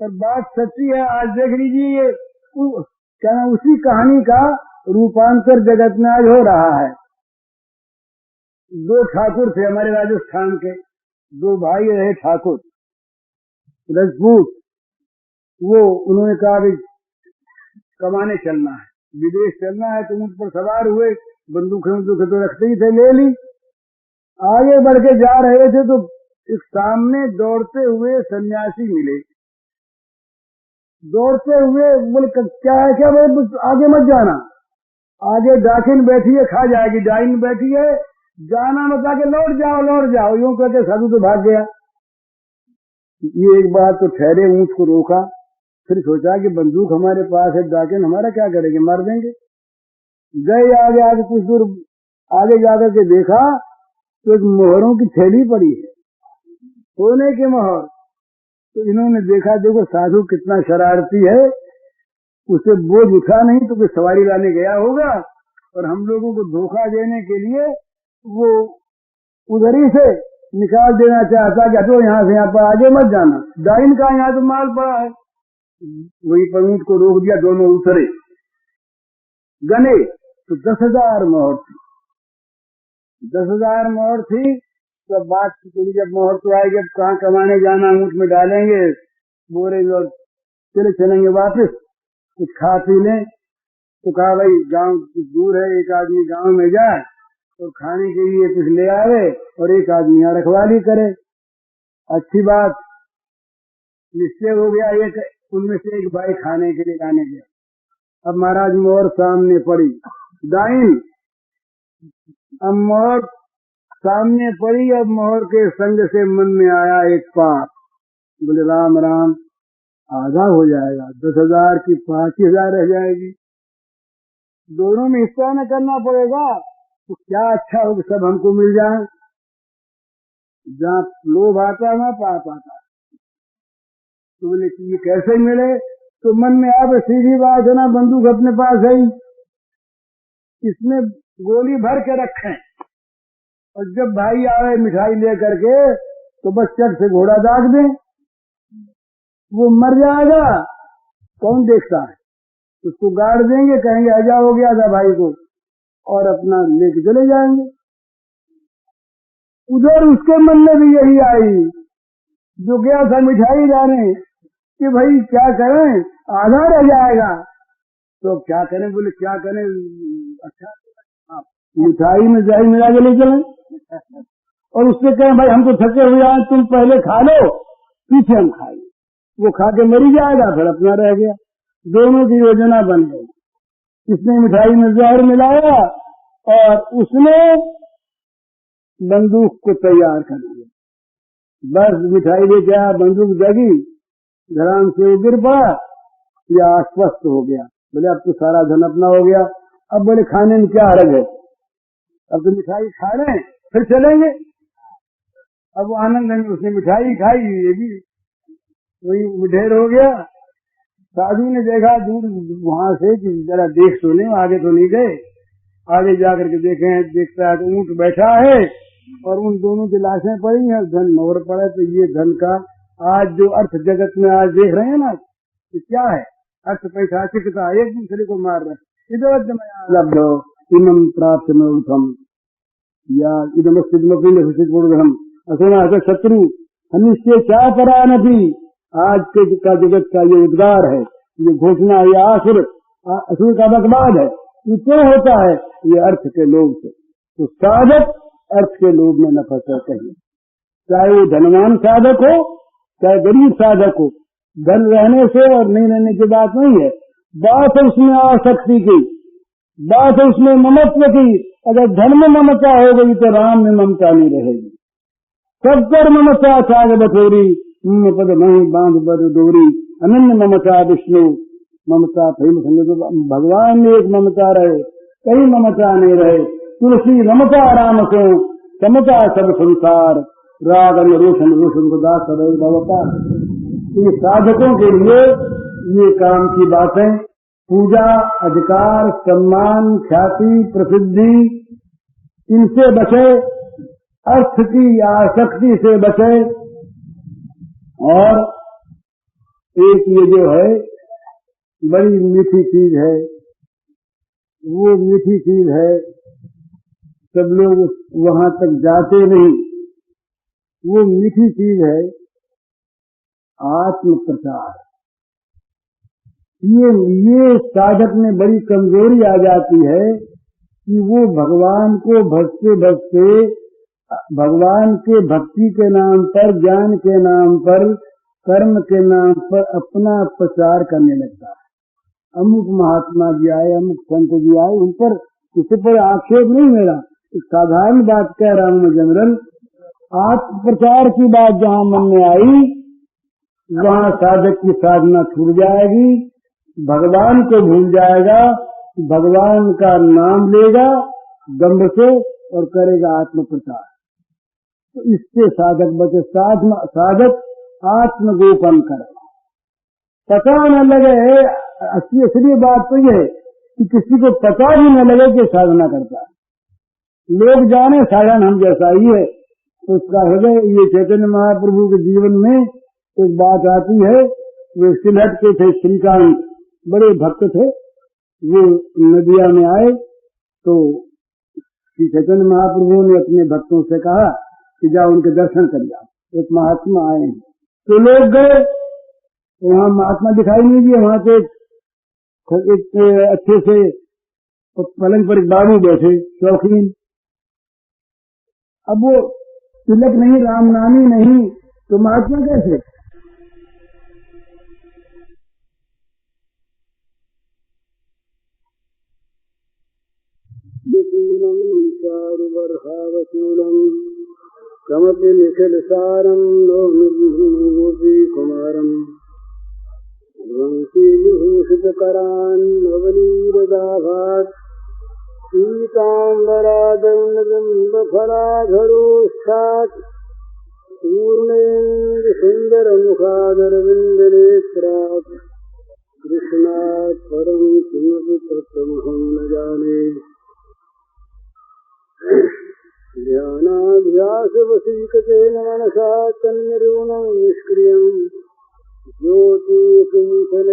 Speaker 1: पर बात सच्ची है। आज देख लीजिए, ये क्या नाम, उसी कहानी का रूपांतर जगत में आज हो रहा है। दो ठाकुर थे हमारे राजस्थान के, दो भाई रहे ठाकुर राजपूत। वो उन्होंने कहा कि कमाने चलना है, विदेश चलना है, तो ऊंट पर सवार हुए, बंदूकें तो रखते ही थे, ले ली। आगे बढ़ के जा रहे थे तो एक सामने दौड़ते हुए सन्यासी मिले। दौड़ते हुए बोले, क्या है, क्या बोले, आगे मत जाना, आगे डाकिन बैठी है, खा जाएगी, डाइन बैठी है, जाना मत, आगे लौट जाओ, लौट जाओ। यूं कहते साधु तो भाग गया। ये एक बात तो ठहरे, ऊंट को रोका, फिर सोचा कि बंदूक हमारे पास है, डाकिन हमारा क्या करेंगे, मार देंगे। गए आगे कुछ दूर आगे जाकर के देखा तो एक मोहरों की थैली पड़ी है, सोने के मोहर। तो इन्होंने देखा, देखो साधु कितना शरारती है, उसे बोझ उठा नहीं तो कोई सवारी लाने गया होगा, और हम लोगों को धोखा देने के लिए वो उधर ही से निकाल देना चाहता कि हटो यहाँ से, यहाँ पर आगे मत जाना, डाइन का यहाँ तो माल पड़ा है। वही पर ऊंट को रोक दिया, दोनों उतरे, गने तो 10,000 मोहर थी, 10,000 मोहर थी। तो बात थोड़ी, जब मोहर तो आएगी, अब कहाँ कमाने जाना, ऊंट में डालेंगे बोरे और चलेंगे वापस, कुछ खा पी लें। तो कहा भाई गांव कुछ दूर है, एक आदमी गांव में जाए और खाने के लिए कुछ ले आवे और एक आदमी यहाँ रखवाली करे। अच्छी बात, निश्चय हो गया। एक उनमें से एक भाई खाने के लिए लाने गया। अब महाराज मोहर सामने पड़ी, डाइन, अब मोहर सामने पड़ी। अब मोहर के संग से मन में आया एक पाप, बोले राम राम, आधा हो जाएगा, 10,000 की 5,000 रह जाएगी, दोनों में हिस्सा न करना पड़ेगा तो क्या अच्छा हो कि सब हमको मिल जाए। जहाँ लोभ आता है वहाँ पाप आता है। तो बोले कि ये कैसे मिले, तो मन में आप सीधी बात है ना, बंदूक अपने पास है, इसमें गोली भर के रखें, और जब भाई आए मिठाई ले करके तो बस चट से घोड़ा दाग दें, वो मर जाएगा, कौन देखता है। उसको गाड़ देंगे, कहेंगे आजा हो गया था भाई को, और अपना लेके चले जाएंगे। उधर उसके मन में भी यही आई, जो गया था मिठाई लाने, कि भाई क्या करें, आधा रह जाएगा, तो क्या करें। बोले क्या करें, अच्छा मिठाई में दही मिला के ले चलें, और उससे कहें भाई हम तो थके हुए हैं, तुम पहले खा लो, पीछे हम खाएंगे। वो खा के मरी जाएगा, फिर अपना रह गया। दोनों की योजना बन गई। इसने मिठाई में जहर मिलाया और उसने बंदूक को तैयार कर लिया। बस मिठाई लेके आया, बंदूक जगी, धराम से वो गिर पड़ा या आश्वस्त हो गया। बोले अब तो सारा धन अपना हो गया, अब बोले खाने में क्या हर्ज है, अब तो मिठाई खा रहे हैं फिर चलेंगे। अब वो आनंद में उसने मिठाई खाई, ये भी वही मुठेर हो गया। साधु ने देखा दूर वहां से कि जरा देख तो नहीं, आगे तो नहीं गए। आगे जाकर के देखता है तो ऊंट बैठा है और उन दोनों की लाशें पड़ी हैं, धन मोहर पड़ा। तो ये धन का आज जो अर्थ जगत में आज देख रहे हैं ना, ये क्या है, अर्थ पैसा चिकता एक दूसरे को मार रहे। इधर इमं प्राप्त में उठम या इधम असना शत्रु अनिश्चय क्या परा नहीं। आज के का जगत का ये उद्गार है, ये घोषणा, ये असुर का बकवाद है। ये क्यों होता है? ये अर्थ के लोभ से। तो साधक अर्थ के लोभ में न फंसा कहीं, चाहे वो धनवान साधक हो चाहे गरीब साधक हो। धन रहने से और नहीं रहने की बात नहीं है, बात है उसमें आसक्ति की, बात है उसमें ममत्व की। अगर धन में ममता हो गई तो राम में ममता नहीं रहेगी। सब कर ममता साग बथोरी, पद मही बांध बर डोरी, अनन्य ममता विष्णु ममता प्रेम संग। भगवान में एक ममता रहे, कहीं ममता नहीं रहे। तुलसी ममता राम को समता सब संसार, राग रोशन रोशन को दास भवता। ये साधकों के लिए ये काम की बातें, पूजा, अधिकार, सम्मान, ख्याति, प्रसिद्धि, इनसे बचे, अर्थ की आसक्ति से बचे। और एक ये जो है बड़ी मीठी चीज है, वो मीठी चीज है, सब लोग वहां तक जाते नहीं। वो मीठी चीज है आत्म प्रचार। ये साधक में बड़ी कमजोरी आ जाती है कि वो भगवान को भजते भजते, भगवान के भक्ति के नाम पर, ज्ञान के नाम पर, कर्म के नाम पर अपना प्रचार करने लगता है। अमुक महात्मा जी आए, अमुक संत जी आए, उन पर किसी पर आक्षेप नहीं मेरा, एक साधारण बात कह रहा हूं मैं, जनरल। आत्म प्रचार की बात जहां मन में आई, वहां साधक की साधना छूट जाएगी, भगवान को भूल जाएगा, भगवान का नाम लेगा दम्भ से और करेगा आत्म प्रचार। तो इससे साधक बचे। साधक आत्मगोपन करे, पता न लगे। असली बात तो यह है कि किसी को पता भी न लगे कि साधना करता है। लोग जाने साधन हम जैसा ही है, तो उसका हृदय। ये चैतन्य महाप्रभु के जीवन में एक बात आती है, वो सिलहट के थे, श्रीकांत बड़े भक्त थे। वो नदिया में आए तो श्री चैतन्य महाप्रभु ने अपने भक्तों से कहा कि जाओ उनके दर्शन कर जाओ। एक महात्मा आए हैं, तो लोग गए, वहां महात्मा दिखाई नहीं दिए। वहां से एक अच्छे से पलंग पर एक बाबू बैठे, शौकीन। अब वो तिलक नहीं, राम नामी नहीं, तो महात्मा कैसे? कमपि निखिल सारम लोमी कुमारम वंशी विभूषित करान नवनीरदाभात पीतांबरादंडबिंब फलाधरोष्ठात् पूर्णेन्द्र सुंदर मुखादर बिंदनेत्रात् कृष्णात् परम किमपि तत्त्वमहं न जाने। ध्यानाभ्यास वशीकतेन मनसा तन्निर्गुणं निष्क्रियम् ज्योतिषुंसनयोगिनो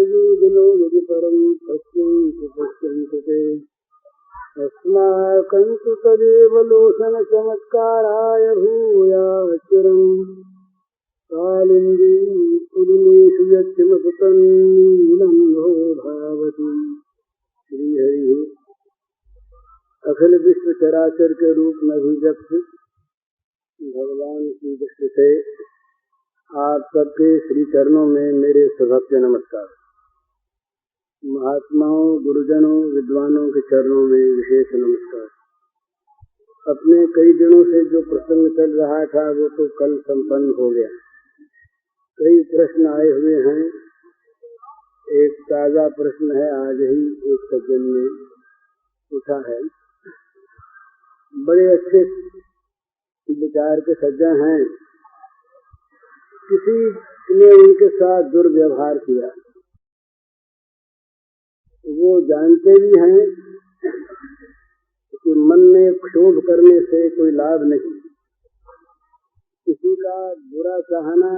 Speaker 1: यदि परं पश्यन्ति ते अस्माकं तु तदेव लोचन चमत्काराय भूयाच्चिरम् कालिन्दीं पुलिनेषु यत्किमपि तन्नीलं भो धावति। श्रीहरिः अखिल विश्व चराचर के रूप में अभिव्यक्त भगवान की दृष्टि से आप सबके श्री चरणों में मेरे सभक्ति नमस्कार। महात्माओं, गुरुजनों, विद्वानों के चरणों में विशेष नमस्कार। अपने कई दिनों से जो प्रसंग चल रहा था वो तो कल संपन्न हो गया। कई प्रश्न आए हुए हैं। एक ताजा प्रश्न है, आज ही एक सज्जन ने पूछा है। बड़े अच्छे विचार के सज्जन हैं। किसी ने उनके साथ दुर्व्यवहार किया, वो जानते भी हैं कि मन में क्षोभ करने से कोई लाभ नहीं। किसी का बुरा चाहना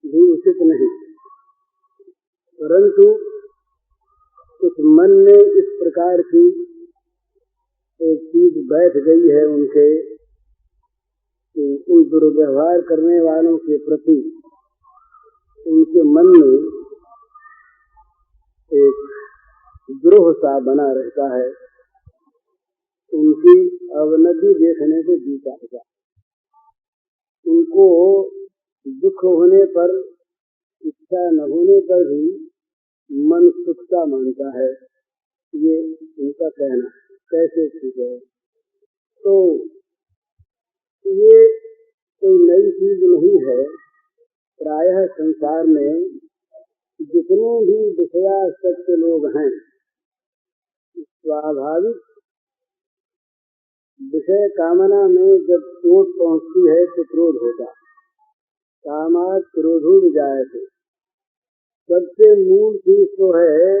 Speaker 1: भी उचित नहीं, परंतु इस मन में इस प्रकार की एक चीज बैठ गई है उनके कि उन दुर्व्यवहार करने वालों के प्रति उनके मन में एक द्रोह सा बना रहता है। उनकी अवनति देखने को जी चाहता। उनको दुख होने पर, इच्छा न होने पर भी मन सुखता मानता है। ये उनका कहना कैसे ठीक है? तो ये कोई नई चीज नहीं है। प्रायः संसार में जितने भी विषयासक्त लोग हैं, स्वाभाविक विषय कामना में जब चोट पहुंचती है तो क्रोध होता। कामात् क्रोधो विजायते। सबसे मूल चीज तो है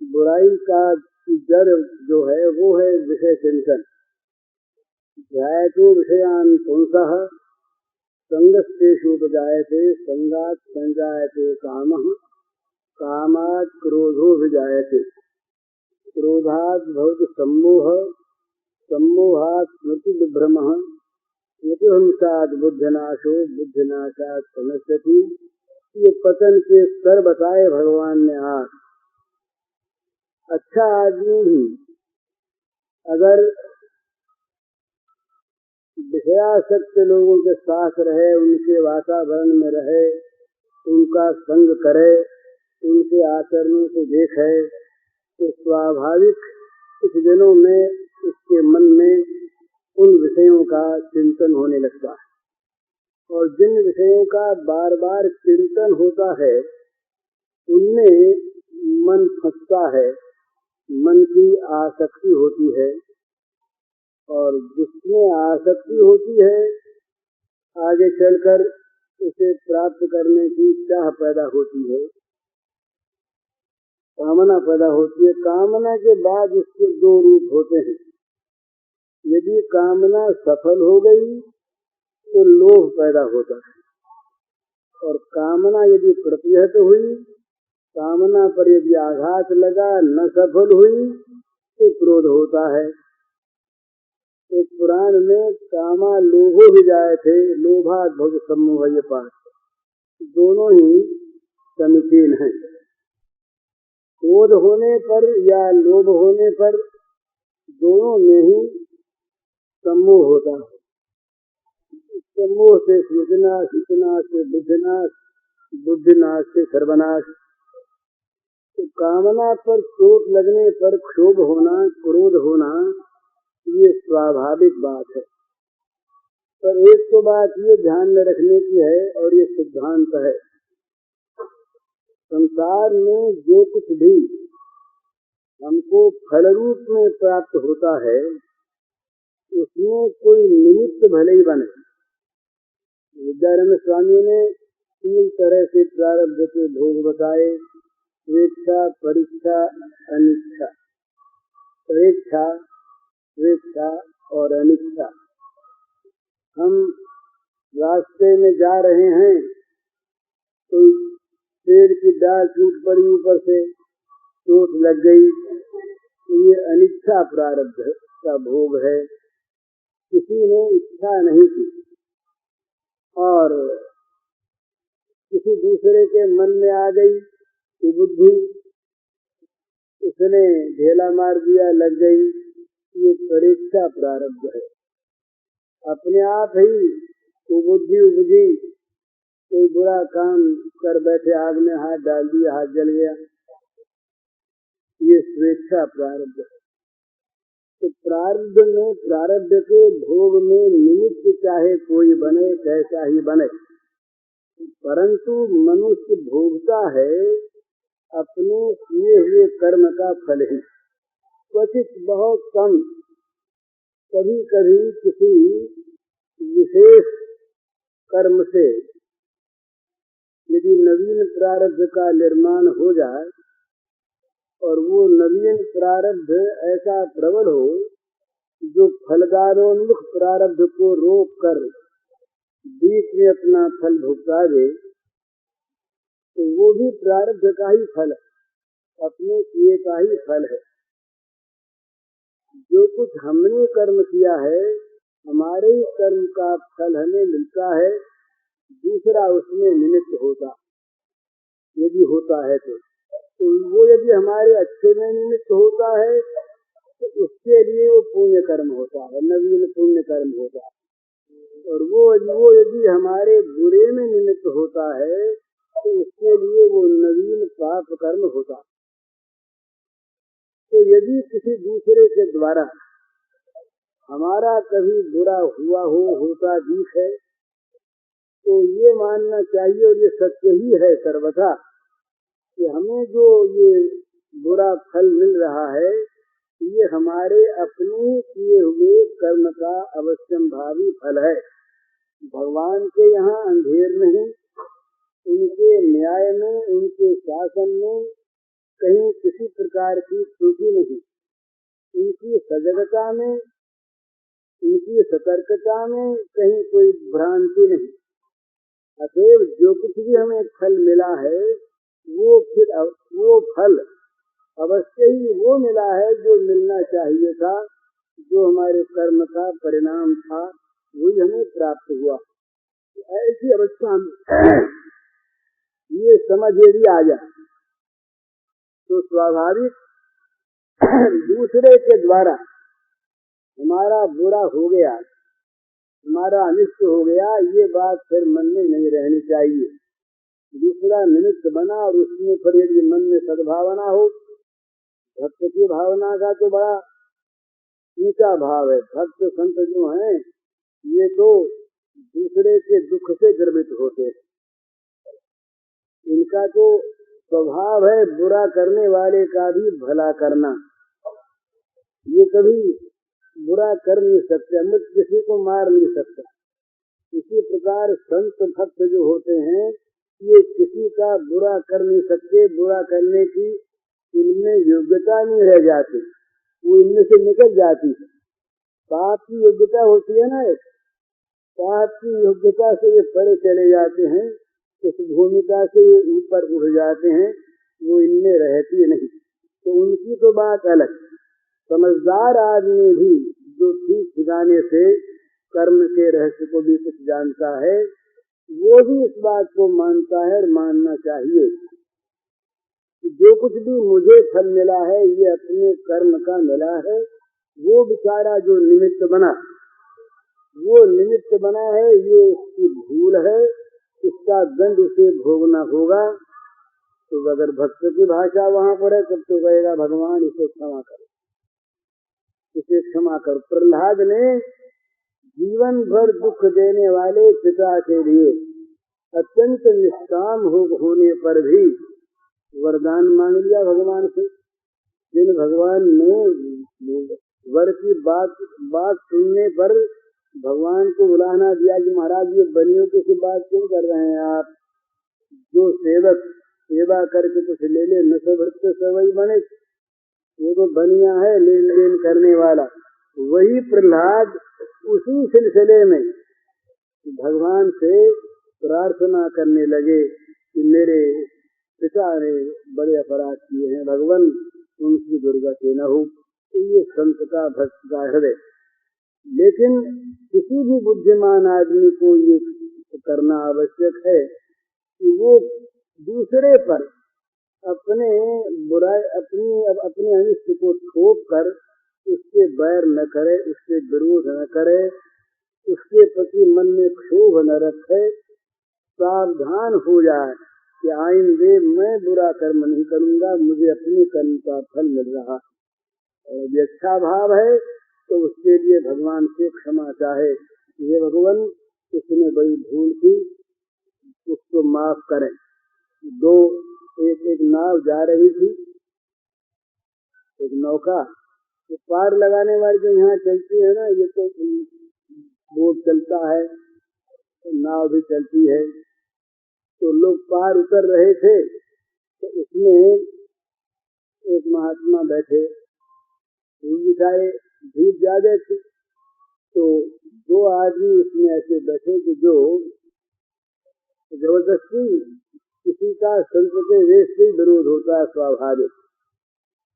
Speaker 1: बुराई का जड़ जो है वो है विषय चिंतन। ध्यायतो विषयान् पुंसः संगस्तेषुपजायते संगात् संजायते कामः कामात् क्रोधो विजायते क्रोधात् भवति सम्मोहः सम्मोहात् स्मृति विभ्रमः स्मृतिभ्रंशात् बुद्धिनाशो बुद्धिनाशात् प्रणश्यति। ये पतन के स्तर बताए भगवान ने। आज अच्छा आदमी भी अगर विषयासक्त लोगों के साथ रहे, उनके वातावरण में रहे, उनका संग करे, उनके आचरणों को देखे, तो स्वाभाविक कुछ दिनों में उसके मन में उन विषयों का चिंतन होने लगता है। और जिन विषयों का बार बार चिंतन होता है उनमें मन फंसता है, मन की आसक्ति होती है। और जिसमें आसक्ति होती है आगे चलकर उसे प्राप्त करने की चाह पैदा होती है, कामना पैदा होती है। कामना के बाद इसके दो रूप होते हैं। यदि कामना सफल हो गई तो लोभ पैदा होता है, और कामना यदि प्रतिहत हुई, कामना पर यदि आघात लगा, न सफल हुई तो क्रोध होता है। एक पुराण में कामा लोभो भी जाए थे, लोभात् भवति सम्मोहः, ये पाठ दोनों ही समीचीन हैं। क्रोध होने पर या लोभ होने पर दोनों में ही सम्मोह होता है। सम्मोह से सृजनाश, इतनाश से बुद्धिनाश, बुद्धिनाश से सर्वनाश। तो कामना पर चोट लगने पर क्षोभ होना, क्रोध होना, ये स्वाभाविक बात है। पर एक तो बात ये ध्यान में रखने की है, और ये सिद्धांत है, संसार में जो कुछ भी हमको फल रूप में प्राप्त होता है उसमें कोई निमित्त भले ही बने। विद्यारण्य स्वामी ने 3 तरह से प्रारब्ध के भोग बताए: स्वेच्छा, परीक्षा, अनिच्छा। स्वेच्छा, स्वेच्छा और अनिच्छा। हम रास्ते में जा रहे हैं, कोई पेड़ की डाल टूट पड़ी, ऊपर से चोट लग गई, तो ये अनिच्छा प्रारब्ध का भोग है। किसी ने इच्छा नहीं की और किसी दूसरे के मन में आ गई कि बुद्धि, उसने ढेला मार दिया, लग गई, ये परीक्षा प्रारब्ध है। अपने आप ही बुद्धि उपजी, कोई बुरा काम कर बैठे, आग में हाथ डाल दिया, हाथ जल गया, ये स्वेच्छा प्रारब्ध है। तो प्रारब्ध के भोग में निमित्त चाहे कोई बने, कैसा ही बने, परंतु मनुष्य भोगता है अपने किए हुए कर्म का फल ही। क्वचित बहुत कम, कभी कभी किसी विशेष कर्म से यदि नवीन प्रारब्ध का निर्माण हो जाए और वो नवीन प्रारब्ध ऐसा प्रबल हो जो फलदारोन्मुख प्रारब्ध को रोक कर बीच में अपना फल भुगता दे, तो वो भी प्रारब्ध का ही फल है, अपने किए का ही फल है। जो कुछ हमने कर्म किया है, हमारे ही कर्म का फल हमें मिलता है, दूसरा उसमें निमित्त होता यदि होता है तो वो यदि हमारे अच्छे में निमित्त होता है तो उसके लिए वो पुण्य कर्म होता है, नवीन पुण्य कर्म होता है। और वो यदि हमारे बुरे में निमित्त होता है तो उसके लिए वो नवीन पाप कर्म होता है। तो यदि किसी दूसरे के द्वारा हमारा कभी बुरा हुआ होता दिख है तो ये मानना चाहिए, और ये सत्य ही है सर्वथा, कि हमें जो ये बुरा फल मिल रहा है ये हमारे अपने किए हुए कर्म का अवश्यंभावी फल है। भगवान के यहाँ अंधेर नहीं, उनके न्याय में, उनके शासन में कहीं किसी प्रकार की त्रुटि नहीं, उनकी सजगता में, उनकी सतर्कता में कहीं कोई भ्रांति नहीं। अतएव जो कुछ भी हमें फल मिला है वो फल अवश्य ही वो मिला है जो मिलना चाहिए था, जो हमारे कर्म का परिणाम था वही हमें प्राप्त हुआ। ऐसी अवस्था में ये समझ यदि आ जाए तो स्वाभाविक दूसरे के द्वारा हमारा बुरा हो गया, हमारा अनिष्ट हो गया, ये बात फिर मन में नहीं रहनी चाहिए। दूसरा निमित्त बना और उसमें फिर यदि मन में सद्भावना हो, भक्त की भावना का तो बड़ा ऊंचा भाव है। भक्त संत जो हैं ये तो दूसरे के दुख से गर्वित होते हैं, इनका तो स्वभाव है बुरा करने वाले का भी भला करना। ये कभी बुरा कर नहीं सकते, मृत किसी को मार नहीं सकता। इसी प्रकार संत भक्त जो होते हैं ये किसी का बुरा कर नहीं सकते, बुरा करने की इनमें योग्यता नहीं रह जाती, वो इनमें से निकल जाती है। पाप की योग्यता होती है ना, पाप की योग्यता से ये परे चले जाते हैं, इस भूमिका से ये ऊपर उठ जाते हैं, वो इनमें रहती नहीं। तो उनकी तो बात अलग। समझदार आदमी भी जो ठीक ठिकाने से कर्म के रहस्य को भी कुछ जानता है, वो भी इस बात को मानता है और मानना चाहिए कि जो कुछ भी मुझे फल मिला है ये अपने कर्म का मिला है। वो बेचारा जो निमित्त बना, वो निमित्त बना है, ये उसकी भूल है, इसका दंड उसे भोगना होगा। तो अगर भक्त की भाषा वहाँ पर है तब तो कहेगा भगवान इसे क्षमा करो, इसे क्षमा करो। प्रहलाद ने जीवन भर दुख देने वाले पिता के लिए अत्यंत निष्काम होने पर भी वरदान मांग लिया भगवान से। जिन भगवान ने वर की बात सुनने पर भगवान को बुलाना दिया कि महाराज ये बनियों की बात क्यों कर रहे हैं आप, जो सेवक सेवा करके कुछ ले ले, नशे भक्त सवई बने, वो तो बनिया है लेन देन करने वाला। वही प्रहलाद उसी सिलसिले में भगवान से प्रार्थना करने लगे कि मेरे पिता ने बड़े अपराध किए हैं, भगवान उनकी दुर्गति न हो। तो ये संत का भक्त का हृदय। लेकिन किसी भी बुद्धिमान आदमी को ये करना आवश्यक है कि वो दूसरे पर अपने बुराई अपने अनिष्ट को थोप कर उसके बैर न करे, उसके विरोध न करे, उसके प्रति मन में क्षोभ न रखे, सावधान हो जाए कि आइंदे मैं बुरा कर्म नहीं करूंगा, मुझे अपने कर्म का फल मिल रहा है। और ये अच्छा भाव है तो उसके लिए भगवान से क्षमा चाहे, ये भगवान इसने बड़ी भूल की, उसको माफ करें। एक नाव जा रही थी, एक नौका, तो पार लगाने वाली जो यहाँ चलती है ना, ये तो बोट चलता है, नाव भी चलती है, तो लोग पार उतर रहे थे, तो इसमें एक महात्मा बैठे, बेचारे भीड़ ज्यादा थी, तो 2 आदमी इसमें ऐसे बैठे कि जो जबरदस्ती किसी का संत के वेश से विरोध होता है स्वाभाविक,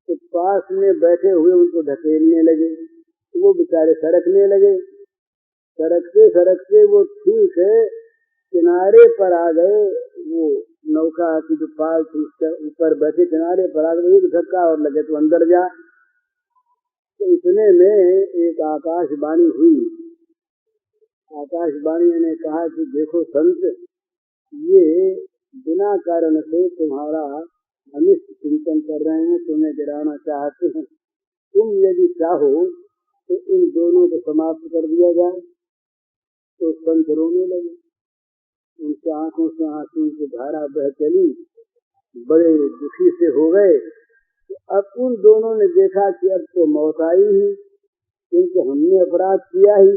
Speaker 1: तो पास में बैठे हुए उनको ढकेलने लगे, तो वो बेचारे सरकने लगे, सरकते वो ठीक है किनारे पर आ गए, वो नौका की जो पाल थी उसके ऊपर बैठे किनारे पर आ गए, एक धक्का और लगे तो अंदर जा। तो इतने में एक आकाशवाणी हुई, आकाशवाणी ने कहा कि देखो संत, ये बिना कारण से तुम्हारा अनिष्ट चिंतन कर रहे हैं, तुम्हें गिराना चाहते हैं, तुम यदि चाहो तो इन दोनों को समाप्त कर दिया जाए। तो संत रोने लगे, उनकी आंखों से आंसू की धारा बह चली, बड़े दुखी से हो गए। तो अब उन दोनों ने देखा कि अब तो मौत आई ही, क्योंकि हमने अपराध किया ही,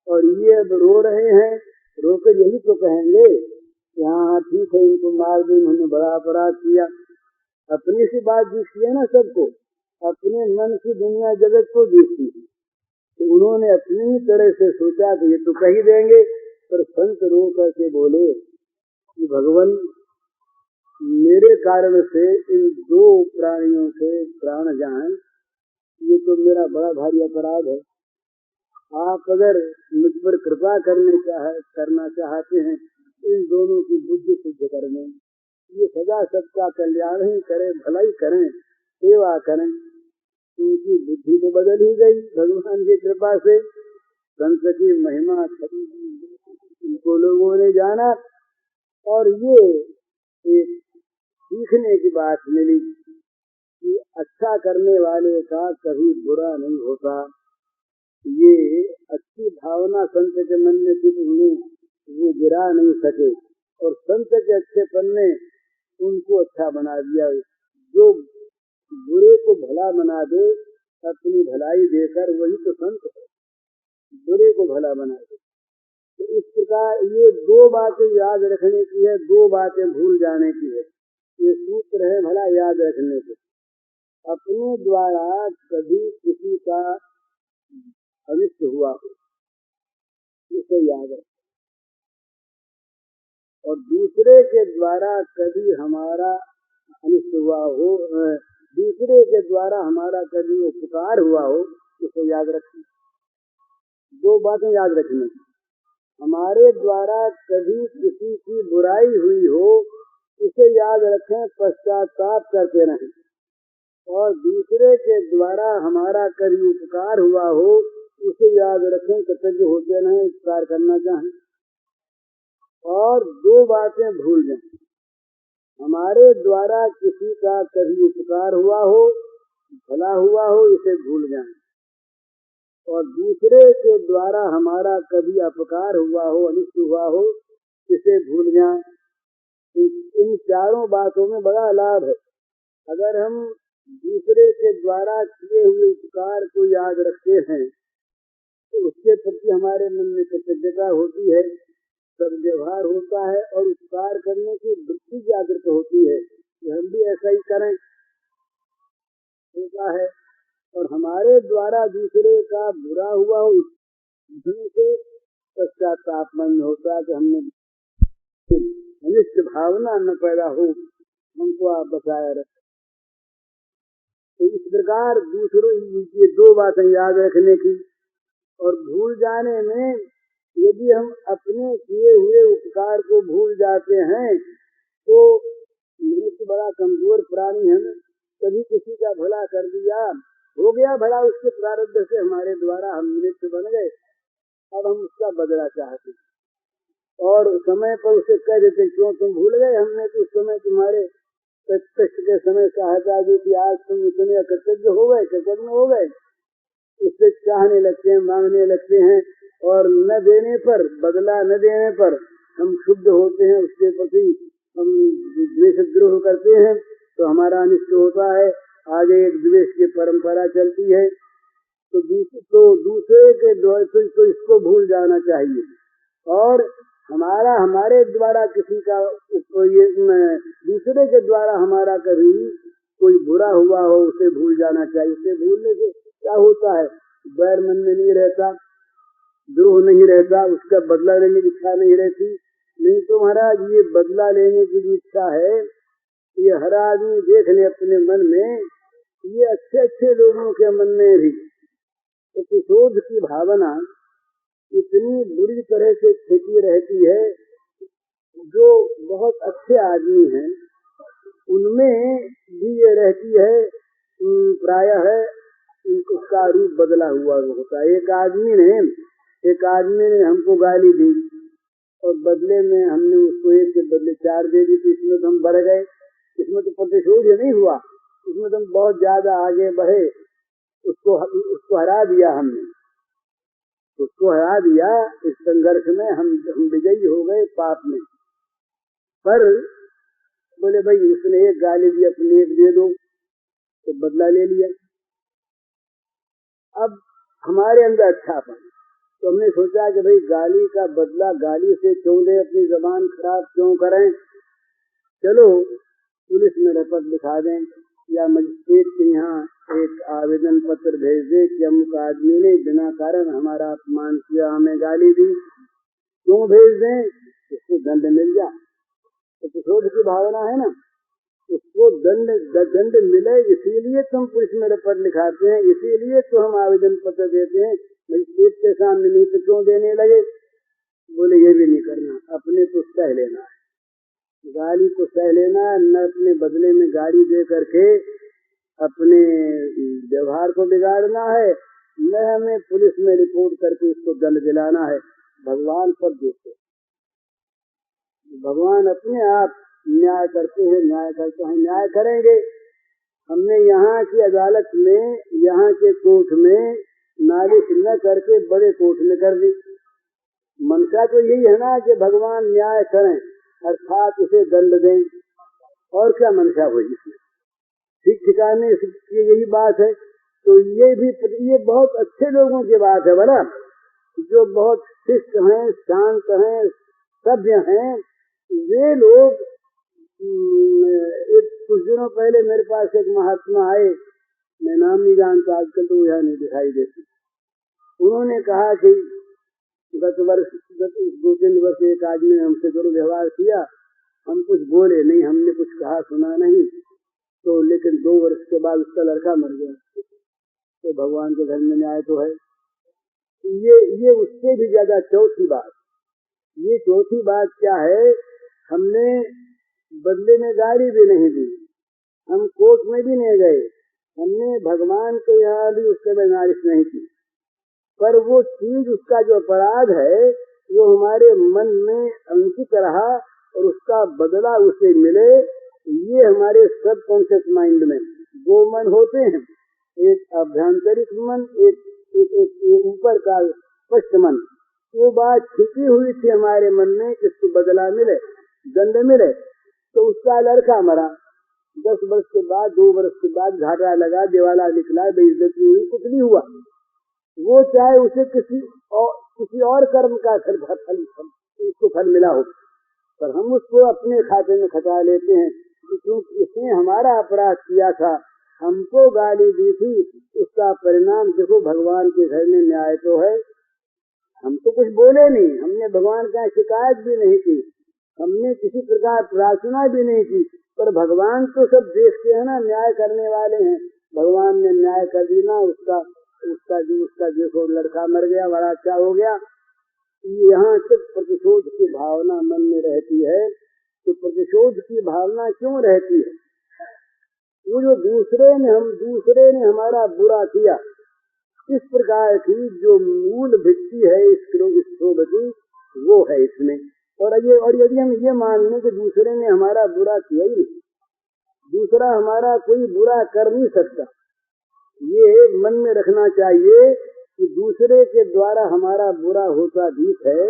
Speaker 1: और ये अब रो रहे हैं, रोकर यही तो कहेंगे कि हाँ ठीक है, इनको मार दी, उन्होंने बड़ा अपराध किया। अपनी सी बात दिखती है ना सबको, अपने मन की दुनिया जगत को दिखती है, तो उन्होंने अपनी ही तरह से सोचा कि ये तो कह ही देंगे, पर संत रो करके बोले कि भगवान, मेरे कारण से इन 2 प्राणियों के प्राण जाएं, ये तो मेरा बड़ा भारी अपराध है। आप अगर मुझ पर कृपा करना चाहते हैं, इन दोनों की बुद्धि सिद्ध करने, ये सदा सबका कल्याण ही करें, भलाई करें, सेवा करें। उनकी बुद्धि तो बदल ही गई भगवान की कृपा से, संत की महिमा इनको लोगों ने जाना, और ये एक सीखने की बात मिली कि अच्छा करने वाले का कभी बुरा नहीं होता। ये अच्छी भावना संत के मन में थी, उन्हें वो गिरा नहीं सके, और संत के अच्छेपन ने उनको अच्छा बना दिया। जो बुरे को भला बना दे, अपनी भलाई देकर, वही तो संत है, बुरे को भला बना दे। तो इस प्रकार ये 2 बातें याद रखने की है, 2 बातें भूल जाने की है। ये सूत्र है भला याद रखने के, अपने द्वारा कभी किसी का अनिष्ट हुआ हो, इसे याद रखें, और दूसरे के द्वारा कभी हमारा अनिष्ट हुआ हो, दूसरे के द्वारा हमारा कभी उपकार हुआ हो, इसे याद रखें। 2 बातें याद रखनी, हमारे द्वारा कभी किसी की बुराई हुई हो, इसे याद रखें, पश्चाताप करते रहें, और दूसरे के द्वारा हमारा कभी उपकार हुआ हो, उसे याद रखें, कृतज्ञ होते रहें, उपकार करना चाहें। और 2 बातें भूल जाएं, हमारे द्वारा किसी का कभी उपकार हुआ हो, भला हुआ हो, इसे भूल जाएं, और दूसरे के द्वारा हमारा कभी अपकार हुआ हो, अनिष्ट हुआ हो, इसे भूल जाएं। इन 4 बातों में बड़ा लाभ है। अगर हम दूसरे के द्वारा किए हुए उपकार को याद रखते हैं, तो उसके प्रति हमारे मन में कृतज्ञता होती है, सद्व्यवहार होता है, और उपकार करने की वृत्ति जागृत होती है कि हम भी ऐसा ही करें, होता है। और हमारे द्वारा दूसरे का बुरा हुआ हो, इसमें से पश्चाताप मन होता है कि हमने अनिष्ट भावना न पैदा हो, हमको आप बचाया रखें। तो इस प्रकार दूसरों ये 2 बातें याद रखने की, और भूल जाने में, यदि हम अपने किए हुए उपकार को भूल जाते हैं, तो मनुष्य बड़ा कमजोर प्राणी है, कभी किसी का भला कर दिया, हो गया भला, उसके प्रारब्ध से हमारे द्वारा हम निमित्त बन गए, अब हम उसका बदला चाहते, और समय पर उसे कह देते, क्यों तुम भूल गए, हमने तो उस समय तुम्हारे कष्ट के समय सहायता दी थी, आज तुम इतने अकृतज्ञ हो गए, कृतज्ञ हो गए। उससे चाहने लगते हैं, मांगने लगते हैं, और न देने पर, बदला न देने पर हम शुद्ध होते हैं, उसके प्रति हम द्वेषद्रोह करते हैं तो हमारा अनिष्ट होता है। आगे एक द्वेष की परंपरा चलती है। तो दूसरे के द्वारा तो इसको भूल जाना चाहिए, और हमारे द्वारा किसी का ये दूसरे के द्वारा हमारा कभी कोई बुरा हुआ हो उसे भूल जाना चाहिए। उसे भूलने से क्या होता है, बैर मन में नहीं रहता, द्रोह नहीं रहता, उसका बदला लेने की इच्छा नहीं रहती। नहीं तो महाराज ये बदला लेने की जो इच्छा है, ये हर आदमी देख ले अपने मन में, ये अच्छे अच्छे लोगों के मन में भी प्रतिशोध की भावना इतनी बुरी तरह से छिपी रहती है। जो बहुत अच्छे आदमी हैं उनमें भी ये रहती है, प्रायः है उसका रूप बदला हुआ होता है। एक आदमी ने हमको गाली दी और बदले में हमने उसको एक के बदले 4 दे दी, तो इसमें तो हम बढ़ गए, इसमें तो प्रतिशोध नहीं हुआ, इसमें तो हम बहुत ज्यादा आगे बढ़े, उसको हरा दिया हमने, उसको हरा दिया। इस संघर्ष में हम विजयी हो गए पाप में। पर बोले भाई उसने एक गाली दी, अपने एक दे दो, तो बदला ले लिया। अब हमारे अंदर अच्छापन, तो हमने सोचा कि भाई गाली का बदला गाली से क्यों दे, अपनी जबान खराब क्यों करें, चलो पुलिस में रिपोर्ट लिखा दें या मजिस्ट्रेट के यहाँ एक आवेदन पत्र भेज दे कि अमुक आदमी ने बिना कारण हमारा अपमान किया, हमें गाली दी। क्यों भेज दें, उसको दंड मिल जाए। तो प्रतिशोध की भावना है ना, उसको दंड मिले, इसीलिए तुम पुलिस में रिपोर्ट लिखाते हैं, इसीलिए तो हम आवेदन पत्र देते हैं, मजिस्ट्रेट के सामने नहीं तो क्यों देने लगे। बोले ये भी नहीं करना, अपने तो सह लेना है, गाली को सह लेना, न अपने बदले में गाली दे करके अपने व्यवहार को बिगाड़ना है, न हमें पुलिस में रिपोर्ट करके इसको दंड दिलाना है। भगवान पर देखो, भगवान अपने आप न्याय करते हैं, न्याय करेंगे। हमने यहाँ की अदालत में, यहाँ के कोर्ट में नालिश न करके बड़े कोर्ट में कर दी। मनसा तो यही है ना कि भगवान न्याय करें, अर्थात इसे दंड दें, और क्या मनसा हुई इसमें, ठीक ठिकाने यही बात है। तो ये बहुत अच्छे लोगों की बात है बना, जो बहुत शिष्ट हैं, शांत हैं, सभ्य हैं, वे लोग। कुछ दिनों पहले मेरे पास एक महात्मा आए, मैं नाम नहीं जानता, आजकल तो यहाँ नहीं दिखाई देती। उन्होंने कहा कि गत 2-3 वर्ष एक आदमी ने हमसे दुर्व्यवहार किया, हम कुछ बोले नहीं, हमने कुछ कहा सुना नहीं, तो लेकिन 2 वर्ष के बाद उसका लड़का मर गया। तो भगवान के घर में न्याय तो है। ये उससे भी ज्यादा चौथी बात, ये चौथी बात क्या है, हमने बदले में गाली भी नहीं दी, हम कोर्ट में भी नहीं गए, हमने भगवान के यहाँ भी उसके में नालिश नहीं की, पर वो चीज, उसका जो अपराध है वो हमारे मन में अंकित रहा और उसका बदला उसे मिले। ये हमारे सब कॉन्शियस माइंड में 2 मन होते हैं, एक आभ्यंतरिक मन, एक ऊपर का स्पष्ट मन। वो बात छिपी हुई थी हमारे मन में कि इसको बदला मिले, दंड मिले। तो उसका लड़का मरा, 10 वर्ष के बाद, 2 वर्ष के बाद घाटा लगा, दिवाला निकला, बेइज्जती हुई, कुछ नहीं हुआ। वो चाहे उसे किसी और कर्म का फल मिला हो, पर हम उसको अपने खाते में खटा लेते हैं, क्योंकि इसने हमारा अपराध किया था, हमको गाली दी थी, उसका परिणाम देखो। भगवान के घर में न्याय तो है, हम तो कुछ बोले नहीं, हमने भगवान का शिकायत भी नहीं की, हमने किसी प्रकार प्रार्थना भी नहीं की, पर भगवान तो सब देखते हैं ना, न्याय करने वाले हैं। भगवान ने न्याय कर दी ना, उसका देखो लड़का मर गया, बड़ा अच्छा हो गया। यहाँ तक प्रतिशोध की भावना मन में रहती है। तो प्रतिशोध की भावना क्यों रहती है? वो जो दूसरे ने हमारा बुरा किया, इस प्रकार की जो मूल भित्ति है इस क्षोभ की, वो है इसमें। और यदि हम ये मान लें कि दूसरे ने हमारा बुरा किया ही नहीं, दूसरा हमारा कोई बुरा कर नहीं सकता, ये मन में रखना चाहिए कि दूसरे के द्वारा हमारा बुरा होता भी है,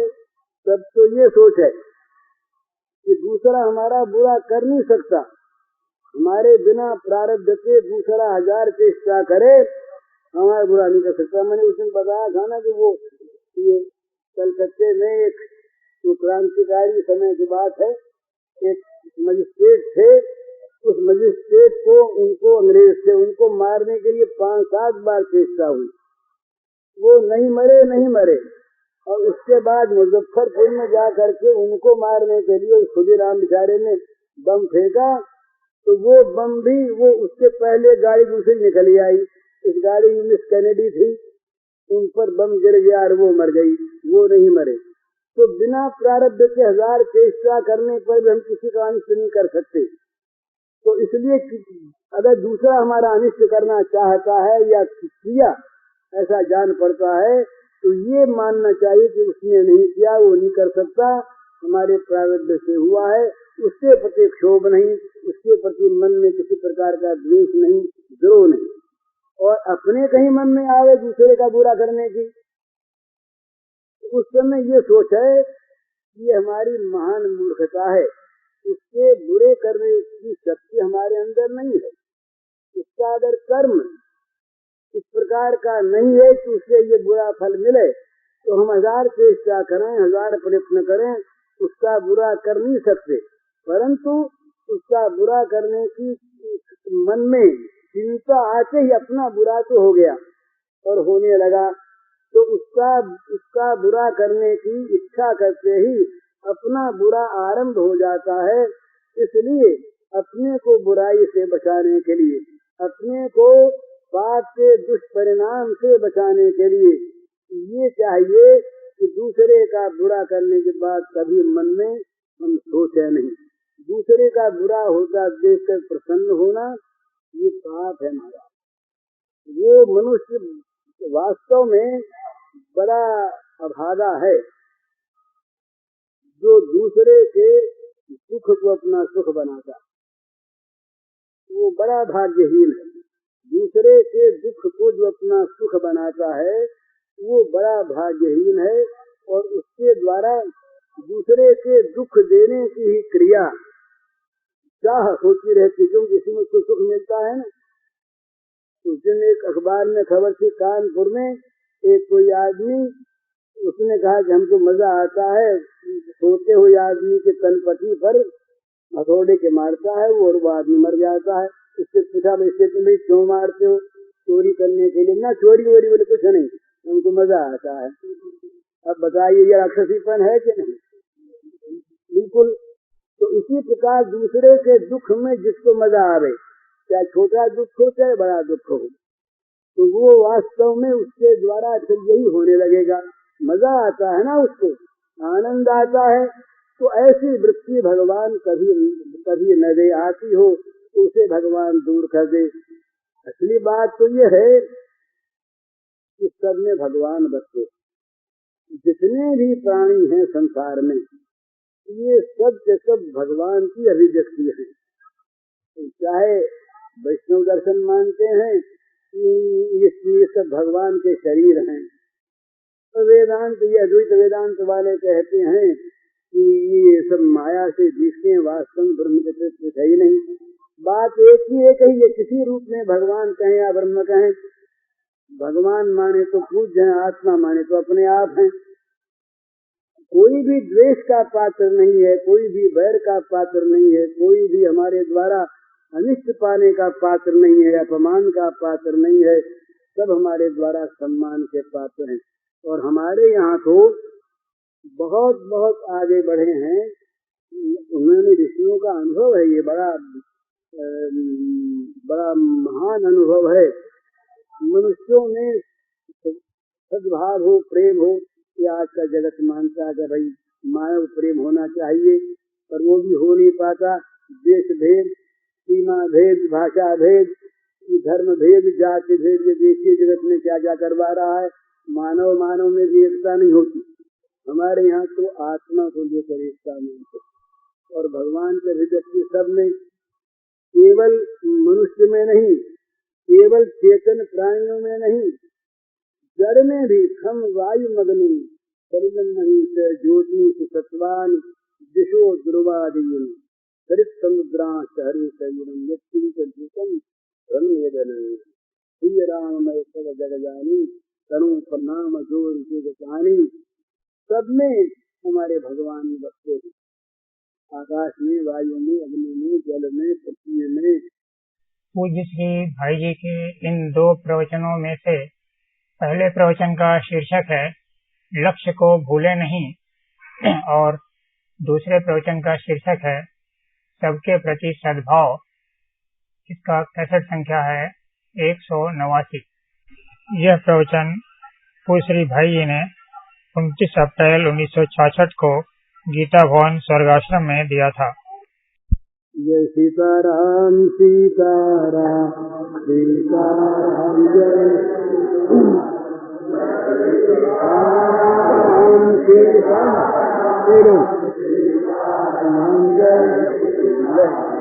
Speaker 1: तब तो ये सोच है कि दूसरा हमारा बुरा कर नहीं सकता, हमारे बिना प्रारब्ध के दूसरा 1000 चेष्टा करे हमारा बुरा नहीं कर सकता। मैंने उस दिन बताया था ना कि वो ये कलकत्ते में एक तो क्रांतिकारी समय की बात है, एक मजिस्ट्रेट थे, उस मजिस्ट्रेट को उनको अंग्रेज थे, उनको मारने के लिए 5-7 बार चेष्टा हुई, वो नहीं मरे। और उसके बाद मुजफ्फरपुर में जा करके उनको मारने के लिए उस खुदीराम बेचारे ने बम फेंका, तो वो बम भी वो उसके पहले गाड़ी दूसरी निकली आई, इस गाड़ी में मिस कैनेडी थी, उन पर बम गिर गया और वो मर गई, वो नहीं मरे। तो बिना प्रारब्ध के 1000 चेष्टा करने पर भी हम किसी का अनिष्ट नहीं कर सकते। तो इसलिए अगर दूसरा हमारा अनिष्ट करना चाहता है या किया ऐसा जान पड़ता है, तो ये मानना चाहिए कि उसने नहीं किया, वो नहीं कर सकता, हमारे प्रारब्ध से हुआ है, उसके प्रति क्षोभ नहीं, उसके प्रति मन में किसी प्रकार का द्वेष नहीं, द्रोह नहीं, और अपने कहीं मन में आवे दूसरे का बुरा करने की, उस समय ये सोच है कि ये हमारी महान मूर्खता है, उसके बुरे करने की शक्ति हमारे अंदर नहीं है। इसका अगर कर्म इस प्रकार का नहीं है कि उससे ये बुरा फल मिले, तो हम 1000 चेष्टा करें, 1000 प्रयत्न करें, उसका बुरा कर नहीं सकते। परंतु उसका बुरा करने की मन में चिंता आते ही अपना बुरा तो हो गया और होने लगा, तो उसका बुरा करने की इच्छा करते ही अपना बुरा आरंभ हो जाता है। इसलिए अपने को बुराई से बचाने के लिए, अपने को पाप के दुष्परिणाम से बचाने के लिए ये चाहिए कि दूसरे का बुरा करने के बाद कभी मन में हम सोचे नहीं, दूसरे का बुरा होता देखकर प्रसन्न होना ये पाप है हमारा। वो मनुष्य वास्तव में बड़ा अभागा है जो दूसरे के दुख को अपना सुख बनाता, वो बड़ा भाग्यहीन है। दूसरे के दुख को जो अपना सुख बनाता है वो बड़ा भाग्यहीन है, और उसके द्वारा दूसरे के दुख देने की ही क्रिया चाह होती रहती, क्योंकि किसी में कुछ सुख मिलता है ना। उस दिन एक अखबार में खबर थी, कानपुर में एक कोई आदमी, उसने कहा कि हमको मजा आता है सोते हुए आदमी के तलपटी पर हथौड़े के मारता है वो, और वो आदमी मर जाता है। उससे पूछा भाई तुम्हें क्यों मारते हो? चोरी करने के लिए। ना चोरी वोरी बोले कुछ नहीं, हमको मजा आता है। अब बताइए ये राक्षसीपन है कि नहीं? बिल्कुल। तो इसी प्रकार दूसरे के दुख में जिसको मजा आवे, चाहे छोटा दुख हो चाहे बड़ा दुख हो, तो वो वास्तव में उसके द्वारा फिर यही होने लगेगा, मजा आता है ना, उसको आनंद आता है। तो ऐसी वृत्ति भगवान कभी न दे, आती हो तो उसे भगवान दूर कर दे। असली बात तो ये है कि सब में भगवान बसते, जितने भी प्राणी हैं संसार में ये सब के सब भगवान की अभिव्यक्ति है। चाहे वैष्णव दर्शन मानते हैं ये सब भगवान के शरीर हैं, तो वेदांत ये अद्वैत वेदांत वाले कहते हैं कि ये सब माया से दिखते हैं, वास्तव में ब्रह्म के कुछ है ही नहीं। बात एक ही है, कहीं ये किसी रूप में भगवान कहें या ब्रह्म कहें, भगवान माने तो पूज्य हैं, आत्मा माने तो अपने आप हैं। कोई भी द्वेष का पात्र नहीं है, कोई भी बैर का पात्र नहीं है, कोई भी हमारे द्वारा अनिष्ट पाने का पात्र नहीं है, अपमान का पात्र नहीं है, सब हमारे द्वारा सम्मान के पात्र हैं। और हमारे यहाँ तो बहुत बहुत आगे बढ़े हैं, उन्होंने ऋषियों का अनुभव है, ये बड़ा महान अनुभव है। मनुष्यों में सद्भाव हो, प्रेम हो, ये आज का जगत मानता है कि भाई मानव प्रेम होना चाहिए, पर वो भी हो नहीं पाता। देश भेद, सीमा भेद, भाषा भेद, धर्म भेद, जाति भेद, ये देखिए जगत में क्या क्या करवा रहा है। मानव में भी एकता नहीं होती। हमारे यहाँ तो आत्मा को लेकर एकता नहीं होती, और भगवान के अभिव्यक्ति सब में, केवल मनुष्य में नहीं, केवल चेतन प्राणियों में नहीं, जड़ में भी खम वायु मग्नि शरीरम महीष ज्योति सत्वान दिशो ध्रुवादीन सरित समुद्रा हरि शरीरम यत्किंचन श्री राममय सब जग जानी तनु प्रणाम जोर के गसानी। सब में हमारे भगवान बसते हैं, आकाश में, वायु में, अग्नि में, जल में, पृथ्वी में।
Speaker 2: पूज्य श्री भाई जी के इन 2 प्रवचनों में से पहले प्रवचन का शीर्षक है लक्ष्य को भूले नहीं और दूसरे प्रवचन का शीर्षक है सबके प्रति सद्भाव। इसका कैसेट संख्या है 189। यह प्रवचन पूज्य श्री भाई जी ने 29 अप्रैल 1966 को गीता भवन स्वर्गाश्रम में दिया था।
Speaker 1: जय सीताराम सीताराम सीताराम जय सीताराम जय।